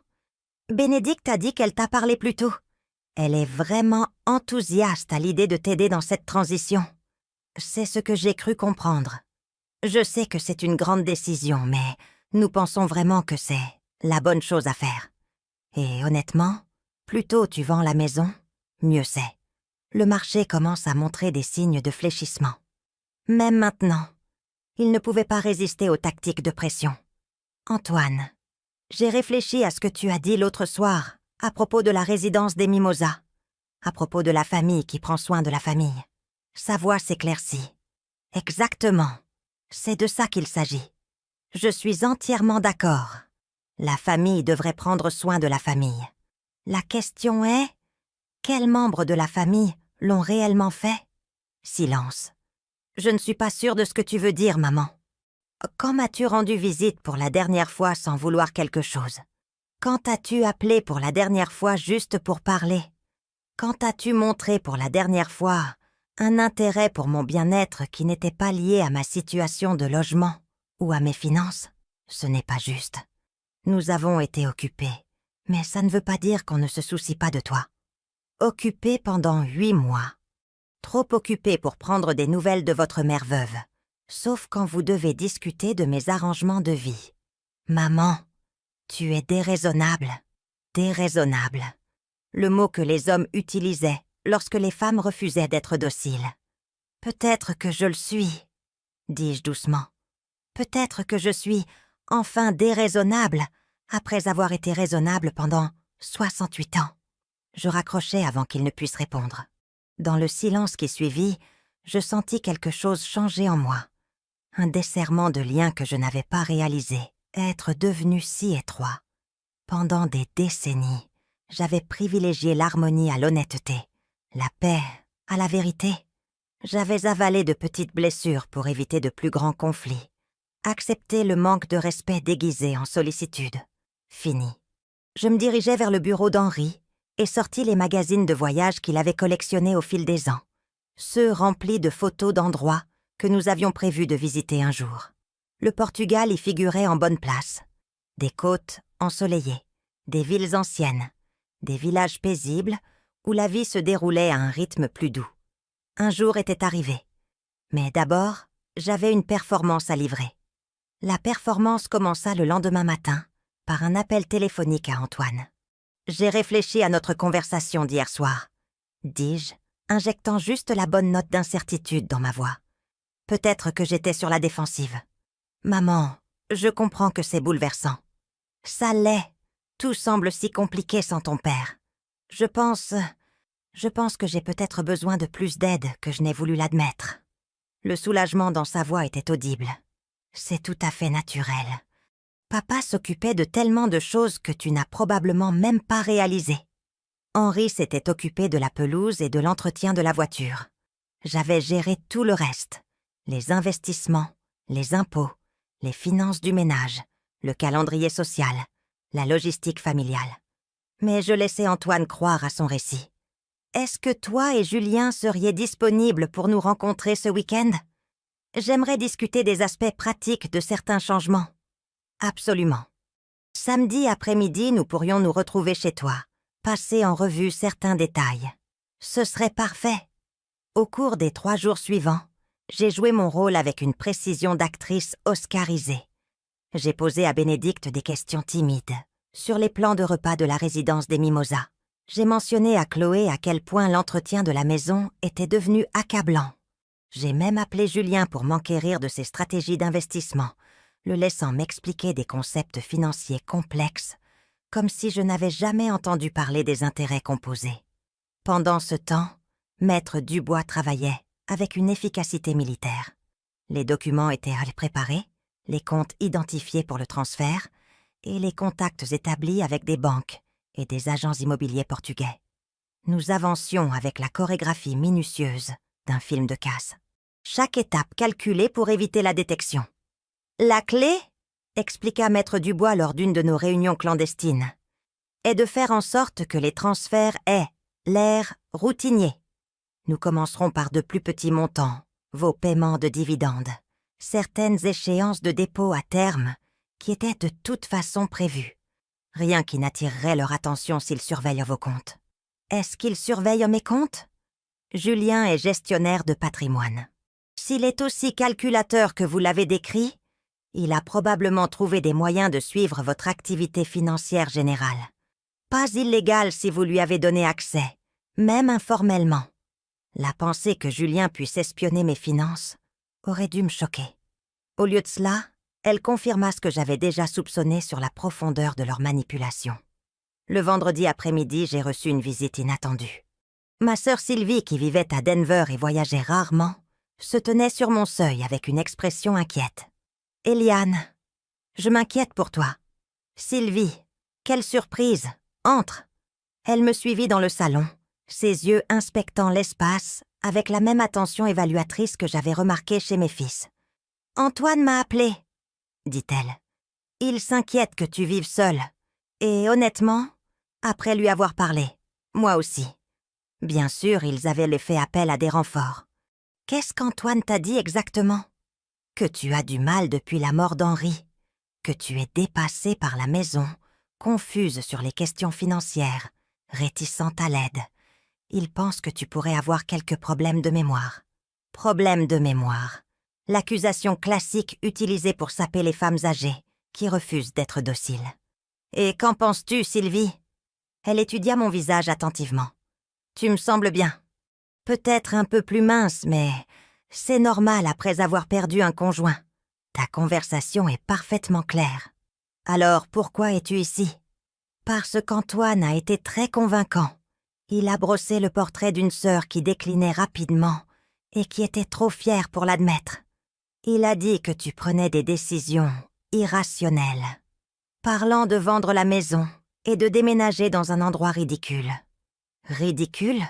Bénédicte a dit qu'elle t'a parlé plus tôt. Elle est vraiment enthousiaste à l'idée de t'aider dans cette transition. C'est ce que j'ai cru comprendre. Je sais que c'est une grande décision, mais nous pensons vraiment que c'est la bonne chose à faire. Et honnêtement, plus tôt tu vends la maison, mieux c'est. Le marché commence à montrer des signes de fléchissement. Même maintenant, il ne pouvait pas résister aux tactiques de pression. Antoine, j'ai réfléchi à ce que tu as dit l'autre soir à propos de la résidence des Mimosas, à propos de la famille qui prend soin de la famille. Sa voix s'éclaircit. Exactement. C'est de ça qu'il s'agit. Je suis entièrement d'accord. La famille devrait prendre soin de la famille. La question est, quels membres de la famille l'ont réellement fait? Silence. Je ne suis pas sûre de ce que tu veux dire, maman. Quand m'as-tu rendu visite pour la dernière fois sans vouloir quelque chose? Quand as-tu appelé pour la dernière fois juste pour parler? Quand as-tu montré pour la dernière fois un intérêt pour mon bien-être qui n'était pas lié à ma situation de logement ou à mes finances? Ce n'est pas juste. Nous avons été occupés, mais ça ne veut pas dire qu'on ne se soucie pas de toi. Occupés pendant 8 mois. Trop occupés pour prendre des nouvelles de votre mère veuve, sauf quand vous devez discuter de mes arrangements de vie. Maman, tu es déraisonnable. Déraisonnable. Le mot que les hommes utilisaient lorsque les femmes refusaient d'être dociles. « Peut-être que je le suis, » dis-je doucement. « Peut-être que je suis enfin déraisonnable après avoir été raisonnable pendant 68 ans. » Je raccrochai avant qu'il ne puisse répondre. Dans le silence qui suivit, je sentis quelque chose changer en moi. Un desserrement de liens que je n'avais pas réalisé, être devenu si étroit. Pendant des décennies, j'avais privilégié l'harmonie à l'honnêteté, la paix à la vérité. J'avais avalé de petites blessures pour éviter de plus grands conflits, accepté le manque de respect déguisé en sollicitude. Fini. Je me dirigeais vers le bureau d'Henri et sortis les magazines de voyage qu'il avait collectionnés au fil des ans, ceux remplis de photos d'endroits que nous avions prévu de visiter un jour. Le Portugal y figurait en bonne place. Des côtes ensoleillées, des villes anciennes, des villages paisibles où la vie se déroulait à un rythme plus doux. Un jour était arrivé. Mais d'abord, j'avais une performance à livrer. La performance commença le lendemain matin par un appel téléphonique à Antoine. « J'ai réfléchi à notre conversation d'hier soir, » dis-je, injectant juste la bonne note d'incertitude dans ma voix. Peut-être que j'étais sur la défensive. « Maman, je comprends que c'est bouleversant. Ça l'est. Tout semble si compliqué sans ton père. Je pense que j'ai peut-être besoin de plus d'aide que je n'ai voulu l'admettre. » Le soulagement dans sa voix était audible. « C'est tout à fait naturel. Papa s'occupait de tellement de choses que tu n'as probablement même pas réalisées. Henri s'était occupé de la pelouse et de l'entretien de la voiture. J'avais géré tout le reste. Les investissements, les impôts, les finances du ménage, le calendrier social, la logistique familiale. Mais je laissais Antoine croire à son récit. « Est-ce que toi et Julien seriez disponibles pour nous rencontrer ce week-end ? J'aimerais discuter des aspects pratiques de certains changements. » « Absolument. Samedi après-midi, nous pourrions nous retrouver chez toi, passer en revue certains détails. Ce serait parfait. » Au cours des 3 jours suivants, j'ai joué mon rôle avec une précision d'actrice oscarisée. J'ai posé à Bénédicte des questions timides sur les plans de repas de la résidence des Mimosas. J'ai mentionné à Chloé à quel point l'entretien de la maison était devenu accablant. J'ai même appelé Julien pour m'enquérir de ses stratégies d'investissement, le laissant m'expliquer des concepts financiers complexes, comme si je n'avais jamais entendu parler des intérêts composés. Pendant ce temps, Maître Dubois travaillait avec une efficacité militaire. Les documents étaient préparés, les comptes identifiés pour le transfert et les contacts établis avec des banques et des agents immobiliers portugais. Nous avancions avec la chorégraphie minutieuse d'un film de casse. Chaque étape calculée pour éviter la détection. « La clé, » expliqua Maître Dubois lors d'une de nos réunions clandestines, « est de faire en sorte que les transferts aient l'air routinier. Nous commencerons par de plus petits montants, vos paiements de dividendes, certaines échéances de dépôt à terme qui étaient de toute façon prévues. Rien qui n'attirerait leur attention s'ils surveillent vos comptes. » « Est-ce qu'ils surveillent mes comptes ? » Julien est gestionnaire de patrimoine. S'il est aussi calculateur que vous l'avez décrit, il a probablement trouvé des moyens de suivre votre activité financière générale. Pas illégal si vous lui avez donné accès, même informellement. La pensée que Julien puisse espionner mes finances aurait dû me choquer. Au lieu de cela, elle confirma ce que j'avais déjà soupçonné sur la profondeur de leur manipulation. Le vendredi après-midi, j'ai reçu une visite inattendue. Ma sœur Sylvie, qui vivait à Denver et voyageait rarement, se tenait sur mon seuil avec une expression inquiète. « Eliane, je m'inquiète pour toi. »« Sylvie, quelle surprise. Entre !» Elle me suivit dans le salon, ses yeux inspectant l'espace avec la même attention évaluatrice que j'avais remarquée chez mes fils. « Antoine m'a appelé, » dit-elle. « Il s'inquiète que tu vives seule. Et honnêtement, après lui avoir parlé, moi aussi. Bien sûr, ils avaient fait appel à des renforts. Qu'est-ce qu'Antoine t'a dit exactement ? Que tu as du mal depuis la mort d'Henri, que tu es dépassée par la maison, confuse sur les questions financières, réticente à l'aide. Il pense que tu pourrais avoir quelques problèmes de mémoire. Problème de mémoire. L'accusation classique utilisée pour saper les femmes âgées qui refusent d'être dociles. Et qu'en penses-tu, Sylvie ? Elle étudia mon visage attentivement. Tu me sembles bien. peut-être un peu plus mince, mais c'est normal après avoir perdu un conjoint. Ta conversation est parfaitement claire. Alors pourquoi es-tu ici? Parce qu'Antoine a été très convaincant. Il a brossé le portrait d'une sœur qui déclinait rapidement et qui était trop fière pour l'admettre. Il a dit que tu prenais des décisions irrationnelles, parlant de vendre la maison et de déménager dans un endroit ridicule. Ridicule?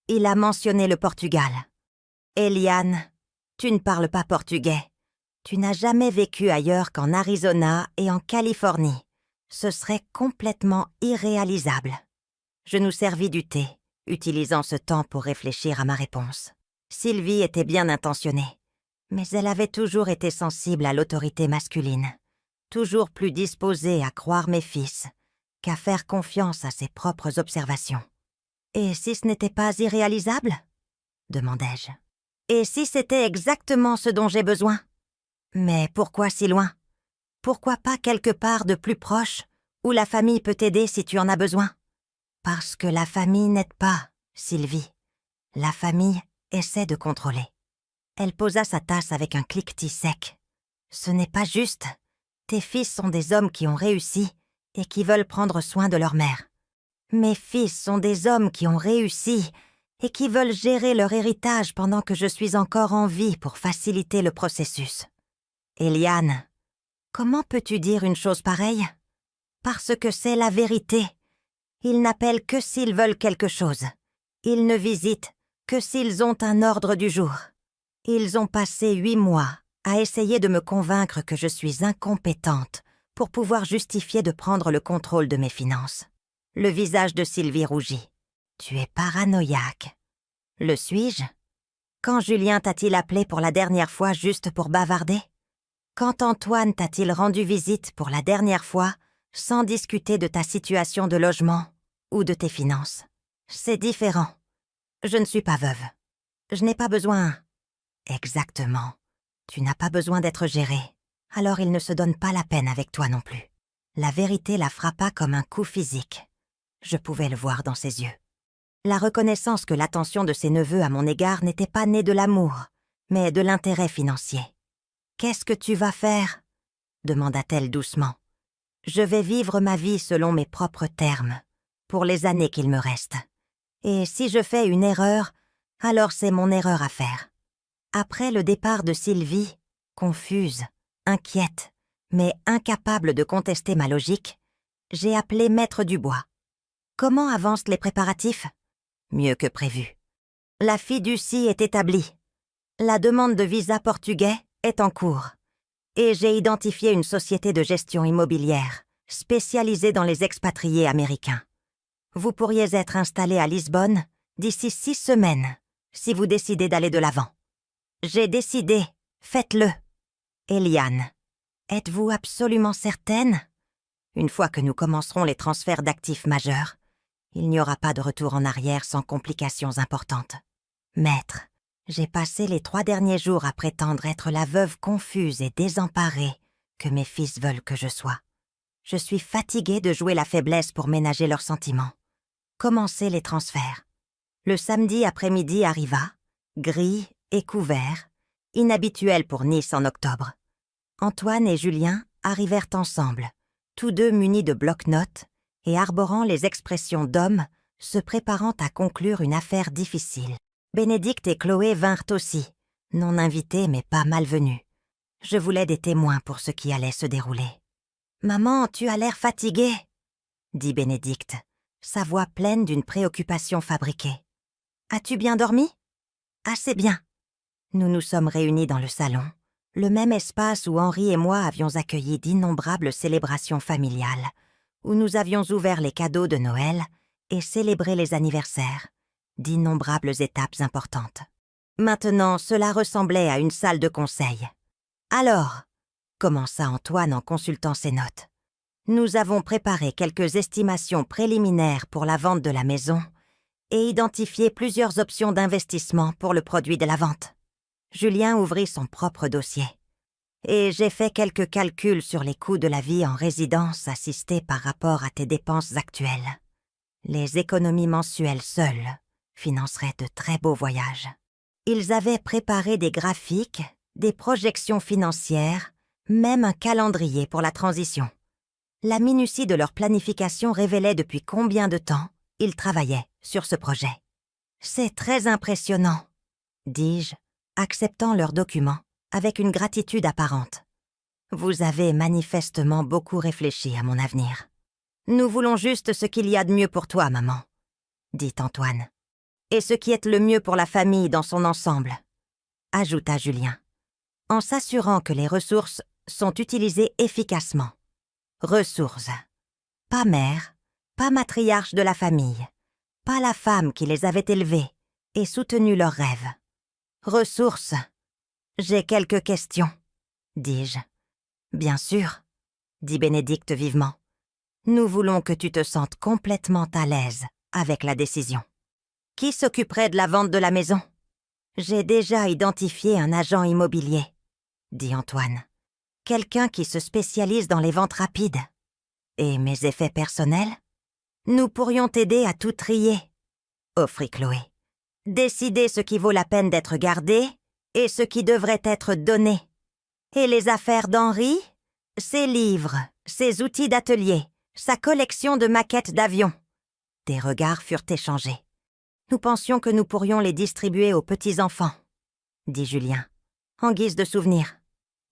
Il a mentionné le Portugal. Eliane, tu ne parles pas portugais. Tu n'as jamais vécu ailleurs qu'en Arizona et en Californie. Ce serait complètement irréalisable. Je nous servis du thé, utilisant ce temps pour réfléchir à ma réponse. Sylvie était bien intentionnée, mais elle avait toujours été sensible à l'autorité masculine, toujours plus disposée à croire mes fils qu'à faire confiance à ses propres observations. « Et si ce n'était pas irréalisable ?» demandai-je. « Et si c'était exactement ce dont j'ai besoin ? Mais pourquoi si loin ? Pourquoi pas quelque part de plus proche, où la famille peut t'aider si tu en as besoin ? Parce que la famille n'aide pas, Sylvie. La famille essaie de contrôler. » Elle posa sa tasse avec un cliquetis sec. « Ce n'est pas juste. Tes fils sont des hommes qui ont réussi et qui veulent prendre soin de leur mère. Mes fils sont des hommes qui ont réussi et qui veulent gérer leur héritage pendant que je suis encore en vie pour faciliter le processus. Eliane, comment peux-tu dire une chose pareille ? Parce que c'est la vérité. Ils n'appellent que s'ils veulent quelque chose. Ils ne visitent que s'ils ont un ordre du jour. Ils ont passé 8 mois à essayer de me convaincre que je suis incompétente pour pouvoir justifier de prendre le contrôle de mes finances. » Le visage de Sylvie rougit. « Tu es paranoïaque. » « Le suis-je ? Quand Julien t'a-t-il appelé pour la dernière fois juste pour bavarder ? Quand Antoine t'a-t-il rendu visite pour la dernière fois sans discuter de ta situation de logement ou de tes finances ? C'est différent. Je ne suis pas veuve. Je n'ai pas besoin... » Exactement. Tu n'as pas besoin d'être gérée. Alors il ne se donne pas la peine avec toi non plus. La vérité la frappa comme un coup physique. Je pouvais le voir dans ses yeux. La reconnaissance que l'attention de ses neveux à mon égard n'était pas née de l'amour, mais de l'intérêt financier. « Qu'est-ce que tu vas faire ?» demanda-t-elle doucement. « Je vais vivre ma vie selon mes propres termes, pour les années qu'il me reste. Et si je fais une erreur, alors c'est mon erreur à faire. » Après le départ de Sylvie, confuse, inquiète, mais incapable de contester ma logique, j'ai appelé Maître Dubois. « Comment avancent les préparatifs ?» Mieux que prévu. La fiducie est établie. La demande de visa portugais est en cours. Et j'ai identifié une société de gestion immobilière, spécialisée dans les expatriés américains. Vous pourriez être installé à Lisbonne d'ici 6 semaines, si vous décidez d'aller de l'avant. J'ai décidé, faites-le. Eliane, êtes-vous absolument certaine ? Une fois que nous commencerons les transferts d'actifs majeurs, il n'y aura pas de retour en arrière sans complications importantes. Maître, j'ai passé les 3 derniers jours à prétendre être la veuve confuse et désemparée que mes fils veulent que je sois. Je suis fatiguée de jouer la faiblesse pour ménager leurs sentiments. Commencez les transferts. Le samedi après-midi arriva, gris et couvert, inhabituel pour Nice en octobre. Antoine et Julien arrivèrent ensemble, tous deux munis de bloc-notes et arborant les expressions d'hommes se préparant à conclure une affaire difficile. Bénédicte et Chloé vinrent aussi, non invités mais pas malvenus. Je voulais des témoins pour ce qui allait se dérouler. « Maman, tu as l'air fatiguée » dit Bénédicte, sa voix pleine d'une préoccupation fabriquée. « As-tu bien dormi ?»« Assez bien. » Nous nous sommes réunis dans le salon, le même espace où Henri et moi avions accueilli d'innombrables célébrations familiales, où nous avions ouvert les cadeaux de Noël et célébré les anniversaires, d'innombrables étapes importantes. Maintenant, cela ressemblait à une salle de conseil. « Alors » commença Antoine en consultant ses notes. « Nous avons préparé quelques estimations préliminaires pour la vente de la maison et identifié plusieurs options d'investissement pour le produit de la vente. » Julien ouvrit son propre dossier. Et j'ai fait quelques calculs sur les coûts de la vie en résidence assistée par rapport à tes dépenses actuelles. Les économies mensuelles seules financeraient de très beaux voyages. Ils avaient préparé des graphiques, des projections financières, même un calendrier pour la transition. La minutie de leur planification révélait depuis combien de temps ils travaillaient sur ce projet. « C'est très impressionnant », dis-je, acceptant leurs documents avec une gratitude apparente. « Vous avez manifestement beaucoup réfléchi à mon avenir. »« Nous voulons juste ce qu'il y a de mieux pour toi, maman, » dit Antoine. « Et ce qui est le mieux pour la famille dans son ensemble, » ajouta Julien, en s'assurant que les ressources sont utilisées efficacement. Ressources. Pas mère, pas matriarche de la famille, pas la femme qui les avait élevés et soutenu leurs rêves. Ressources. J'ai quelques questions, dis-je. Bien sûr, dit Bénédicte vivement. Nous voulons que tu te sentes complètement à l'aise avec la décision. Qui s'occuperait de la vente de la maison? J'ai déjà identifié un agent immobilier, dit Antoine. Quelqu'un qui se spécialise dans les ventes rapides. Et mes effets personnels? Nous pourrions t'aider à tout trier, offrit Chloé. Décider ce qui vaut la peine d'être gardé et ce qui devrait être donné. Et les affaires d'Henri? Ses livres, ses outils d'atelier, sa collection de maquettes d'avions. Des regards furent échangés. Nous pensions que nous pourrions les distribuer aux petits-enfants, dit Julien, en guise de souvenir.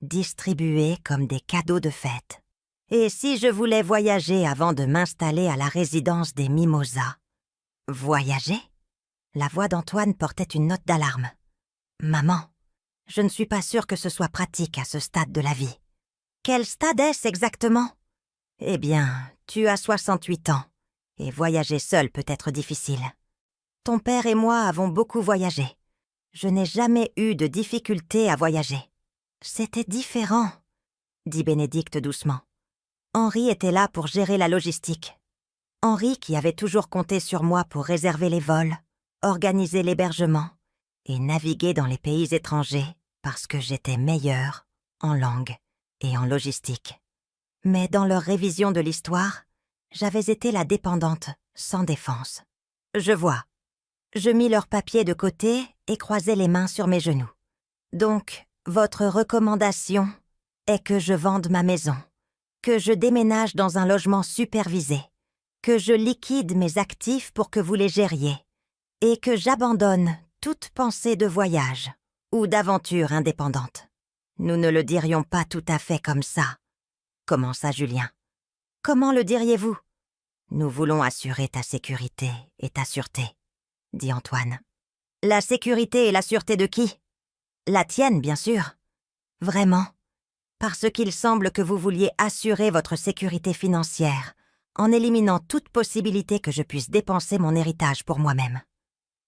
Distribuer comme des cadeaux de fête. Et si je voulais voyager avant de m'installer à la résidence des Mimosas? Voyager? La voix d'Antoine portait une note d'alarme. Maman, je ne suis pas sûre que ce soit pratique à ce stade de la vie. Quel stade est-ce exactement? Eh bien, tu as 68 ans, et voyager seul peut être difficile. Ton père et moi avons beaucoup voyagé. Je n'ai jamais eu de difficulté à voyager. C'était différent, dit Bénédicte doucement. Henri était là pour gérer la logistique. Henri qui avait toujours compté sur moi pour réserver les vols, organiser l'hébergement et naviguer dans les pays étrangers parce que j'étais meilleure en langue et en logistique. Mais dans leur révision de l'histoire, j'avais été la dépendante sans défense. Je vois. Je mis leurs papiers de côté et croisai les mains sur mes genoux. Donc, votre recommandation est que je vende ma maison, que je déménage dans un logement supervisé, que je liquide mes actifs pour que vous les gériez, et que j'abandonne toute pensée de voyage ou d'aventure indépendante. Nous ne le dirions pas tout à fait comme ça, commença Julien. Comment le diriez-vous? Nous voulons assurer ta sécurité et ta sûreté, dit Antoine. La sécurité et la sûreté de qui? La tienne, bien sûr. Vraiment? Parce qu'il semble que vous vouliez assurer votre sécurité financière en éliminant toute possibilité que je puisse dépenser mon héritage pour moi-même.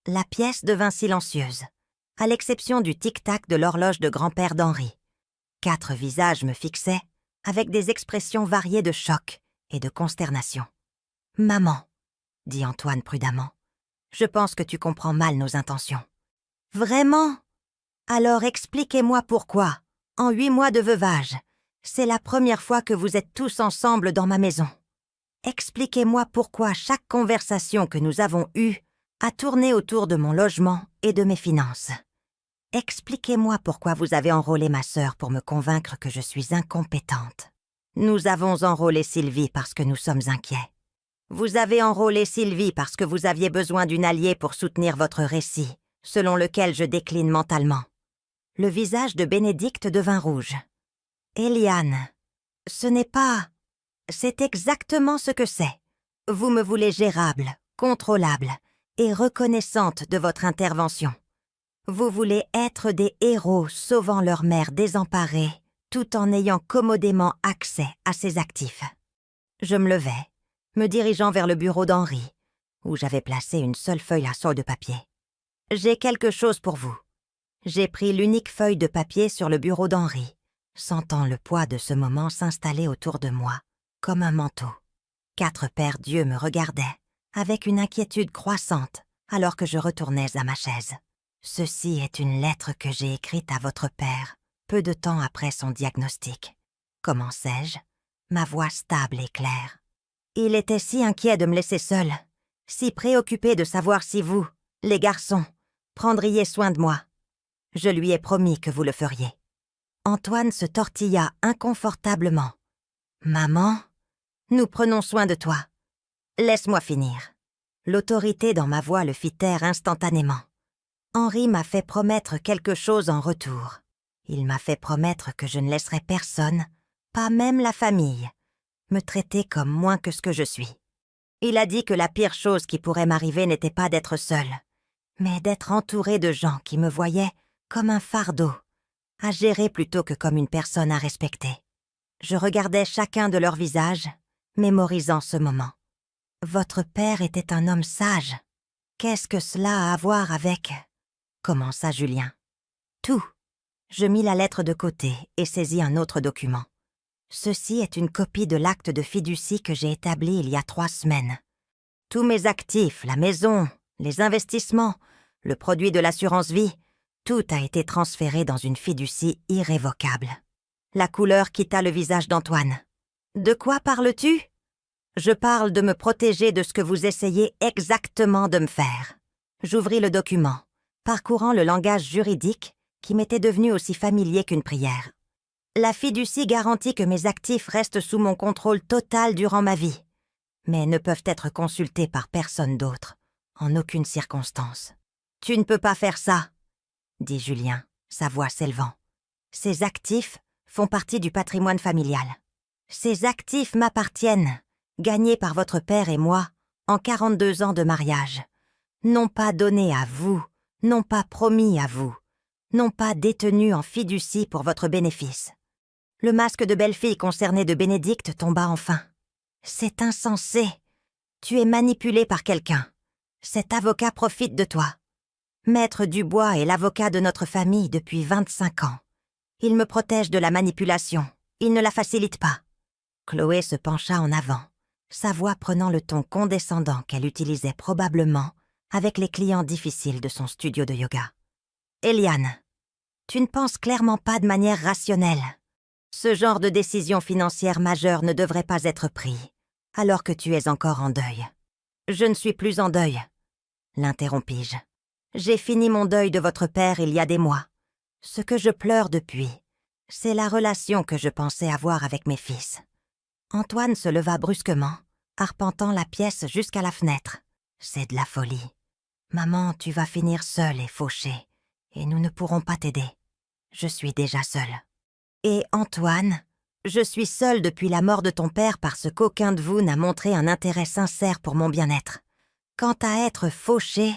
La pièce devint silencieuse, à l'exception du tic-tac de l'horloge de grand-père d'Henri. 4 visages me fixaient, avec des expressions variées de choc et de consternation. « Maman, » dit Antoine prudemment, « je pense que tu comprends mal nos intentions. »« Vraiment? Alors expliquez-moi pourquoi, en 8 mois de veuvage, c'est la première fois que vous êtes tous ensemble dans ma maison. Expliquez-moi pourquoi chaque conversation que nous avons eue a tourné autour de mon logement et de mes finances. Expliquez-moi pourquoi vous avez enrôlé ma sœur pour me convaincre que je suis incompétente. Nous avons enrôlé Sylvie parce que nous sommes inquiets. Vous avez enrôlé Sylvie parce que vous aviez besoin d'une alliée pour soutenir votre récit, selon lequel je décline mentalement. » Le visage de Bénédicte devint rouge. « Eliane, ce n'est pas... C'est exactement ce que c'est. Vous me voulez gérable, contrôlable et reconnaissante de votre intervention. Vous voulez être des héros sauvant leur mère désemparée tout en ayant commodément accès à ses actifs. » Je me levai, me dirigeant vers le bureau d'Henri, où j'avais placé une seule feuille à sol de papier. « J'ai quelque chose pour vous. » J'ai pris l'unique feuille de papier sur le bureau d'Henri, sentant le poids de ce moment s'installer autour de moi, comme un manteau. 4 paires d'yeux me regardaient, avec une inquiétude croissante, alors que je retournais à ma chaise. « Ceci est une lettre que j'ai écrite à votre père, peu de temps après son diagnostic. » Commençai-je, ma voix stable et claire. « Il était si inquiet de me laisser seule, si préoccupé de savoir si vous, Les garçons prendriez soin de moi. Je lui ai promis que vous le feriez. » Antoine se tortilla inconfortablement. « Maman, nous prenons soin de toi. Laisse-moi finir. » L'autorité dans ma voix le fit taire instantanément. Henri m'a fait promettre quelque chose en retour. Il m'a fait promettre que je ne laisserais personne, pas même la famille, me traiter comme moins que ce que je suis. Il a dit que la pire chose qui pourrait m'arriver n'était pas d'être seule, mais d'être entourée de gens qui me voyaient comme un fardeau, à gérer plutôt que comme une personne à respecter. Je regardais chacun de leurs visages, mémorisant ce moment. Votre père était un homme sage. Qu'est-ce que cela a à voir avec... commença Julien. Tout. Je mis la lettre de côté et saisis un autre document. Ceci est une copie de l'acte de fiducie que j'ai établi il y a 3 semaines. Tous mes actifs, la maison, les investissements, le produit de l'assurance vie, tout a été transféré dans une fiducie irrévocable. La couleur quitta le visage d'Antoine. « De quoi parles-tu ? » ?»« Je parle de me protéger de ce que vous essayez exactement de me faire. » J'ouvris le document, parcourant le langage juridique qui m'était devenu aussi familier qu'une prière. La fiducie garantit que mes actifs restent sous mon contrôle total durant ma vie, mais ne peuvent être consultés par personne d'autre, en aucune circonstance. « Tu ne peux pas faire ça, » dit Julien, sa voix s'élevant. « Ces actifs font partie du patrimoine familial. Ces actifs m'appartiennent, gagnés par votre père et moi en 42 ans de mariage, non pas donnés à vous, non pas promis à vous, non pas détenus en fiducie pour votre bénéfice. » Le masque de belle-fille concerné de Bénédicte tomba enfin. « C'est insensé. Tu es manipulé par quelqu'un. Cet avocat profite de toi. Maître Dubois est l'avocat de notre famille depuis 25 ans. Il me protège de la manipulation. Il ne la facilite pas. » Chloé se pencha en avant, sa voix prenant le ton condescendant qu'elle utilisait probablement avec les clients difficiles de son studio de yoga. « Eliane, tu ne penses clairement pas de manière rationnelle. Ce genre de décision financière majeure ne devrait pas être pris, alors que tu es encore en deuil. »« Je ne suis plus en deuil, » l'interrompis-je. « J'ai fini mon deuil de votre père il y a des mois. Ce que je pleure depuis, c'est la relation que je pensais avoir avec mes fils. » Antoine se leva brusquement, arpentant la pièce jusqu'à la fenêtre. « C'est de la folie. Maman, tu vas finir seule et fauchée, et nous ne pourrons pas t'aider. Je suis déjà seule. Et Antoine, je suis seule depuis la mort de ton père parce qu'aucun de vous n'a montré un intérêt sincère pour mon bien-être. Quant à être fauchée... »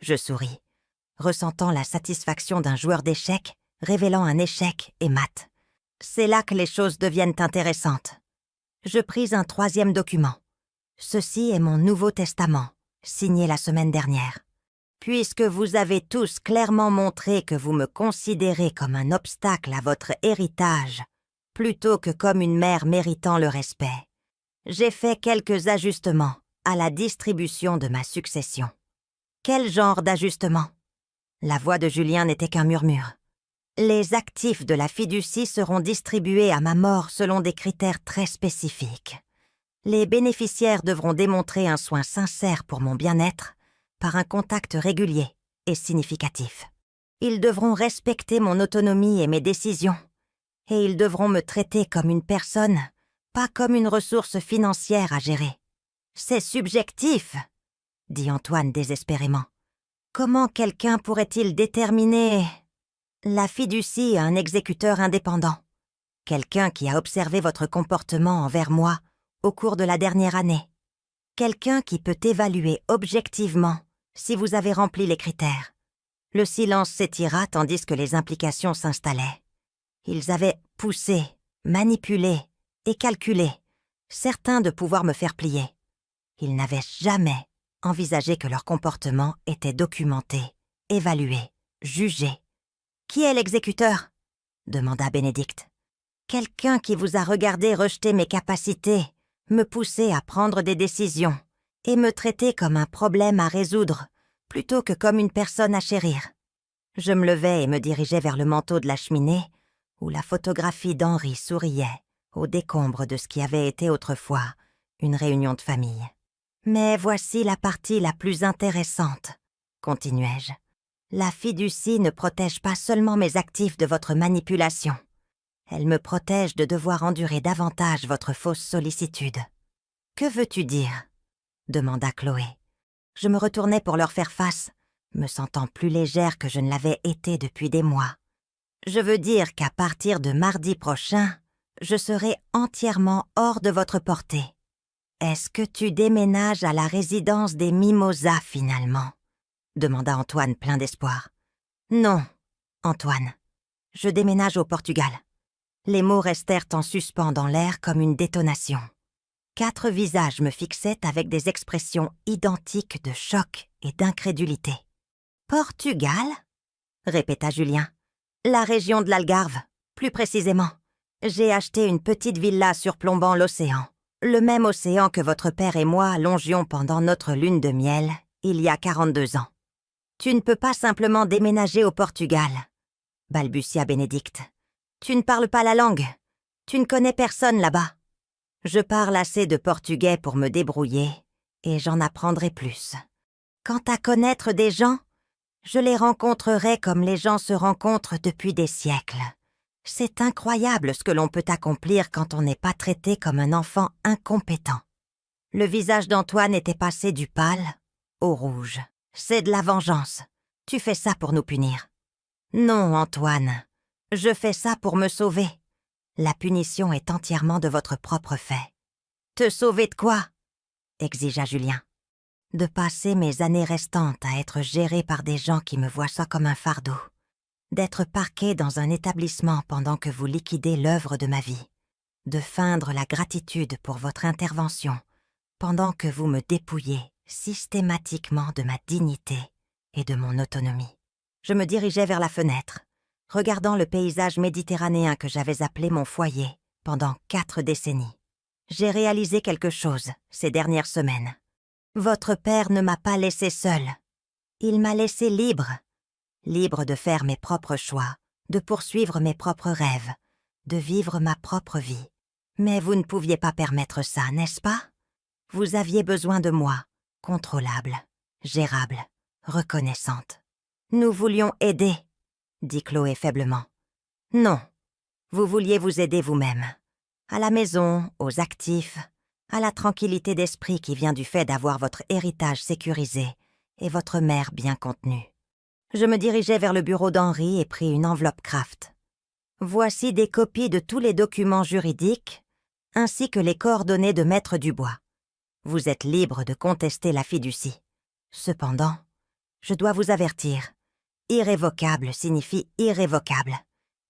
Je souris, ressentant la satisfaction d'un joueur d'échecs, révélant un échec et mat. C'est là que les choses deviennent intéressantes. Je pris un 3e document. Ceci est mon Nouveau Testament, signé la semaine dernière. Puisque vous avez tous clairement montré que vous me considérez comme un obstacle à votre héritage, plutôt que comme une mère méritant le respect, j'ai fait quelques ajustements à la distribution de ma succession. Quel genre d'ajustement ? La voix de Julien n'était qu'un murmure. Les actifs de la fiducie seront distribués à ma mort selon des critères très spécifiques. Les bénéficiaires devront démontrer un soin sincère pour mon bien-être par un contact régulier et significatif. Ils devront respecter mon autonomie et mes décisions, et ils devront me traiter comme une personne, pas comme une ressource financière à gérer. « C'est subjectif !» dit Antoine désespérément. « Comment quelqu'un pourrait-il déterminer... » La fiducie a un exécuteur indépendant, quelqu'un qui a observé votre comportement envers moi au cours de la dernière année, quelqu'un qui peut évaluer objectivement si vous avez rempli les critères. Le silence s'étira tandis que les implications s'installaient. Ils avaient poussé, manipulé et calculé, certains de pouvoir me faire plier. Ils n'avaient jamais envisagé que leur comportement était documenté, évalué, jugé. « Qui est l'exécuteur ?» demanda Bénédicte. « Quelqu'un qui vous a regardé rejeter mes capacités, me pousser à prendre des décisions et me traiter comme un problème à résoudre plutôt que comme une personne à chérir. » Je me levai et me dirigeai vers le manteau de la cheminée où la photographie d'Henri souriait au décombre de ce qui avait été autrefois une réunion de famille. Mais voici la partie la plus intéressante. continuai-je. La fiducie ne protège pas seulement mes actifs de votre manipulation. Elle me protège de devoir endurer davantage votre fausse sollicitude. Que veux-tu dire ? Demanda Chloé. Je me retournai pour leur faire face, me sentant plus légère que je ne l'avais été depuis des mois. Je veux dire qu'à partir de mardi prochain, je serai entièrement hors de votre portée. Est-ce que tu déménages à la résidence des Mimosas finalement ? Demanda Antoine plein d'espoir. Non, Antoine. Je déménage au Portugal. Les mots restèrent en suspens dans l'air comme une détonation. 4 visages me fixaient avec des expressions identiques de choc et d'incrédulité. « Portugal ?» répéta Julien. « La région de l'Algarve, plus précisément. J'ai acheté une petite villa surplombant l'océan. Le même océan que votre père et moi longions pendant notre lune de miel, il y a 42 ans. Tu ne peux pas simplement déménager au Portugal, balbutia Bénédicte. Tu ne parles pas la langue. Tu ne connais personne là-bas. Je parle assez de portugais pour me débrouiller, et j'en apprendrai plus. Quant à connaître des gens, je les rencontrerai comme les gens se rencontrent depuis des siècles. C'est incroyable ce que l'on peut accomplir quand on n'est pas traité comme un enfant incompétent. Le visage d'Antoine était passé du pâle au rouge. C'est de la vengeance. Tu fais ça pour nous punir. Non, Antoine. Je fais ça pour me sauver. La punition est entièrement de votre propre fait. Te sauver de quoi ? Exigea Julien. De passer mes années restantes à être gérée par des gens qui me voient ça comme un fardeau. D'être parquée dans un établissement pendant que vous liquidez l'œuvre de ma vie. De feindre la gratitude pour votre intervention pendant que vous me dépouillez systématiquement de ma dignité et de mon autonomie. Je me dirigeais vers la fenêtre, regardant le paysage méditerranéen que j'avais appelé mon foyer pendant 4 décennies. J'ai réalisé quelque chose ces dernières semaines. Votre père ne m'a pas laissé seul. Il m'a laissé libre de faire mes propres choix, de poursuivre mes propres rêves, de vivre ma propre vie. Mais vous ne pouviez pas permettre ça, n'est-ce pas ? Vous aviez besoin de moi, contrôlable, gérable, reconnaissante. Nous voulions aider, dit Chloé faiblement. Non, vous vouliez vous aider vous-même. À la maison, aux actifs, à la tranquillité d'esprit qui vient du fait d'avoir votre héritage sécurisé et votre mère bien contenue. Je me dirigeai vers le bureau d'Henri et pris une enveloppe Kraft. Voici des copies de tous les documents juridiques, ainsi que les coordonnées de Maître Dubois. Vous êtes libre de contester la fiducie. Cependant, je dois vous avertir. Irrévocable signifie irrévocable.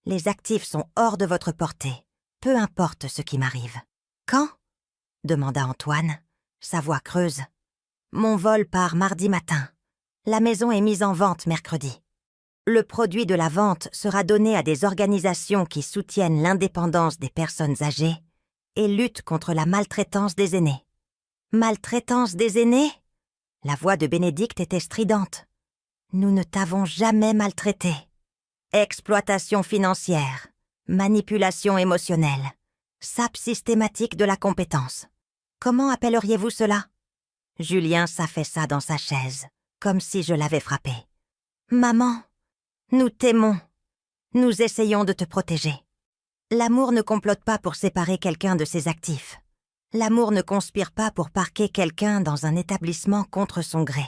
Les actifs sont hors de votre portée, peu importe ce qui m'arrive. Quand ? Demanda Antoine, sa voix creuse. Mon vol part mardi matin. La maison est mise en vente mercredi. Le produit de la vente sera donné à des organisations qui soutiennent l'indépendance des personnes âgées et luttent contre la maltraitance des aînés. Maltraitance des aînés ? La voix de Bénédicte était stridente. Nous ne t'avons jamais maltraité. Exploitation financière, manipulation émotionnelle, sape systématique de la compétence. Comment appelleriez-vous cela ? Julien s'affaissa dans sa chaise, comme si je l'avais frappé. Maman, nous t'aimons. Nous essayons de te protéger. L'amour ne complote pas pour séparer quelqu'un de ses actifs. L'amour ne conspire pas pour parquer quelqu'un dans un établissement contre son gré.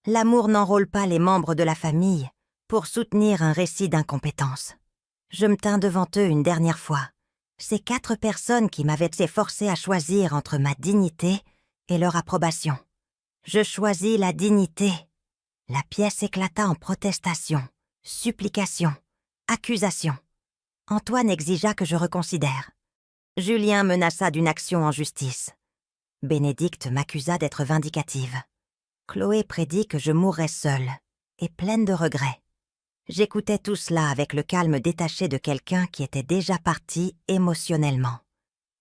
L'amour n'enrôle pas les membres de la famille pour soutenir un récit d'incompétence. Je me tins devant eux une dernière fois. Ces 4 personnes qui m'avaient forcé à choisir entre ma dignité et leur approbation. Je choisis la dignité. La pièce éclata en protestation, supplication, accusation. Antoine exigea que je reconsidère. Julien menaça d'une action en justice. Bénédicte m'accusa d'être vindicative. Chloé prédit que je mourrais seule et pleine de regrets. J'écoutais tout cela avec le calme détaché de quelqu'un qui était déjà parti émotionnellement.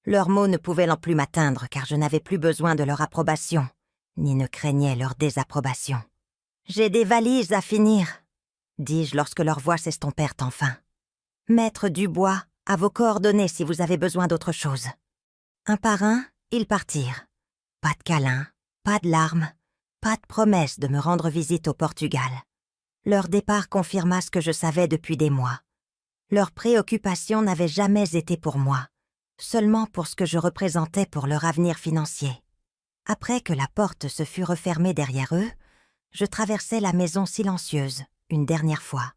Leurs mots ne pouvaient non plus m'atteindre car je n'avais plus besoin de leur approbation, ni ne craignais leur désapprobation. « J'ai des valises à finir », dis-je lorsque leurs voix s'estompèrent enfin. « Maître Dubois a vos coordonnées si vous avez besoin d'autre chose. » Un par un, ils partirent. Pas de câlins, pas de larmes, Pas de promesse de me rendre visite au Portugal. Leur départ confirma ce que je savais depuis des mois. Leur préoccupation n'avait jamais été pour moi, seulement pour ce que je représentais pour leur avenir financier. Après que la porte se fut refermée derrière eux, je traversai la maison silencieuse, une dernière fois.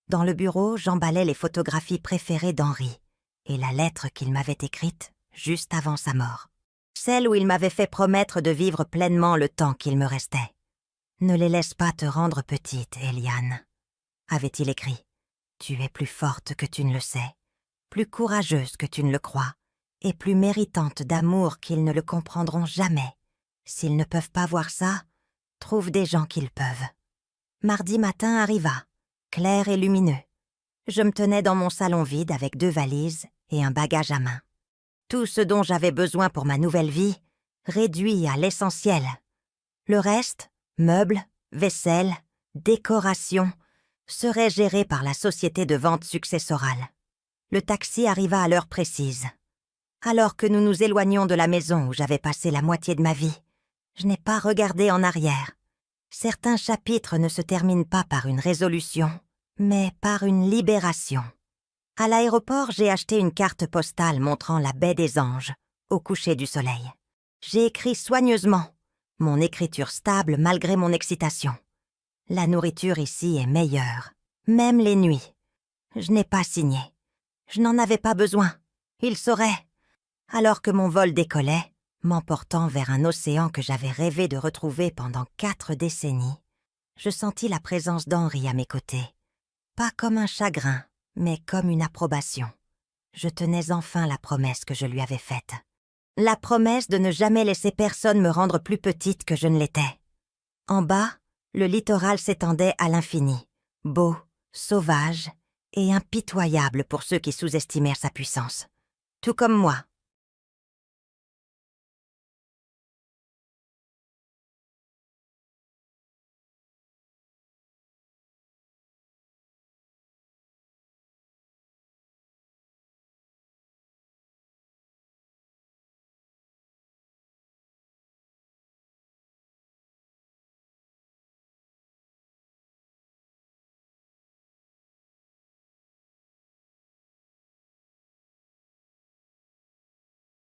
Dans le bureau, j'emballais les photographies préférées d'Henri et la lettre qu'il m'avait écrite juste avant sa mort. Celle où il m'avait fait promettre de vivre pleinement le temps qu'il me restait. « Ne les laisse pas te rendre petite, Eliane », avait-il écrit. « Tu es plus forte que tu ne le sais, plus courageuse que tu ne le crois, et plus méritante d'amour qu'ils ne le comprendront jamais. S'ils ne peuvent pas voir ça, trouve des gens qui le peuvent. » Mardi matin arriva, clair et lumineux. Je me tenais dans mon salon vide avec 2 valises et un bagage à main. Tout ce dont j'avais besoin pour ma nouvelle vie, réduit à l'essentiel. Le reste, meubles, vaisselle, décoration, serait géré par la société de vente successorale. Le taxi arriva à l'heure précise. Alors que nous nous éloignions de la maison où j'avais passé la moitié de ma vie, je n'ai pas regardé en arrière. Certains chapitres ne se terminent pas par une résolution, mais par une libération. À l'aéroport, j'ai acheté une carte postale montrant la baie des Anges, au coucher du soleil. J'ai écrit soigneusement, mon écriture stable malgré mon excitation. La nourriture ici est meilleure, même les nuits. Je n'ai pas signé. Je n'en avais pas besoin. Il saurait. Alors que mon vol décollait, m'emportant vers un océan que j'avais rêvé de retrouver pendant 4 décennies, je sentis la présence d'Henri à mes côtés. Pas comme un chagrin, mais comme une approbation. Je tenais enfin la promesse que je lui avais faite. La promesse de ne jamais laisser personne me rendre plus petite que je ne l'étais. En bas, le littoral s'étendait à l'infini, beau, sauvage et impitoyable pour ceux qui sous-estimèrent sa puissance. Tout comme moi,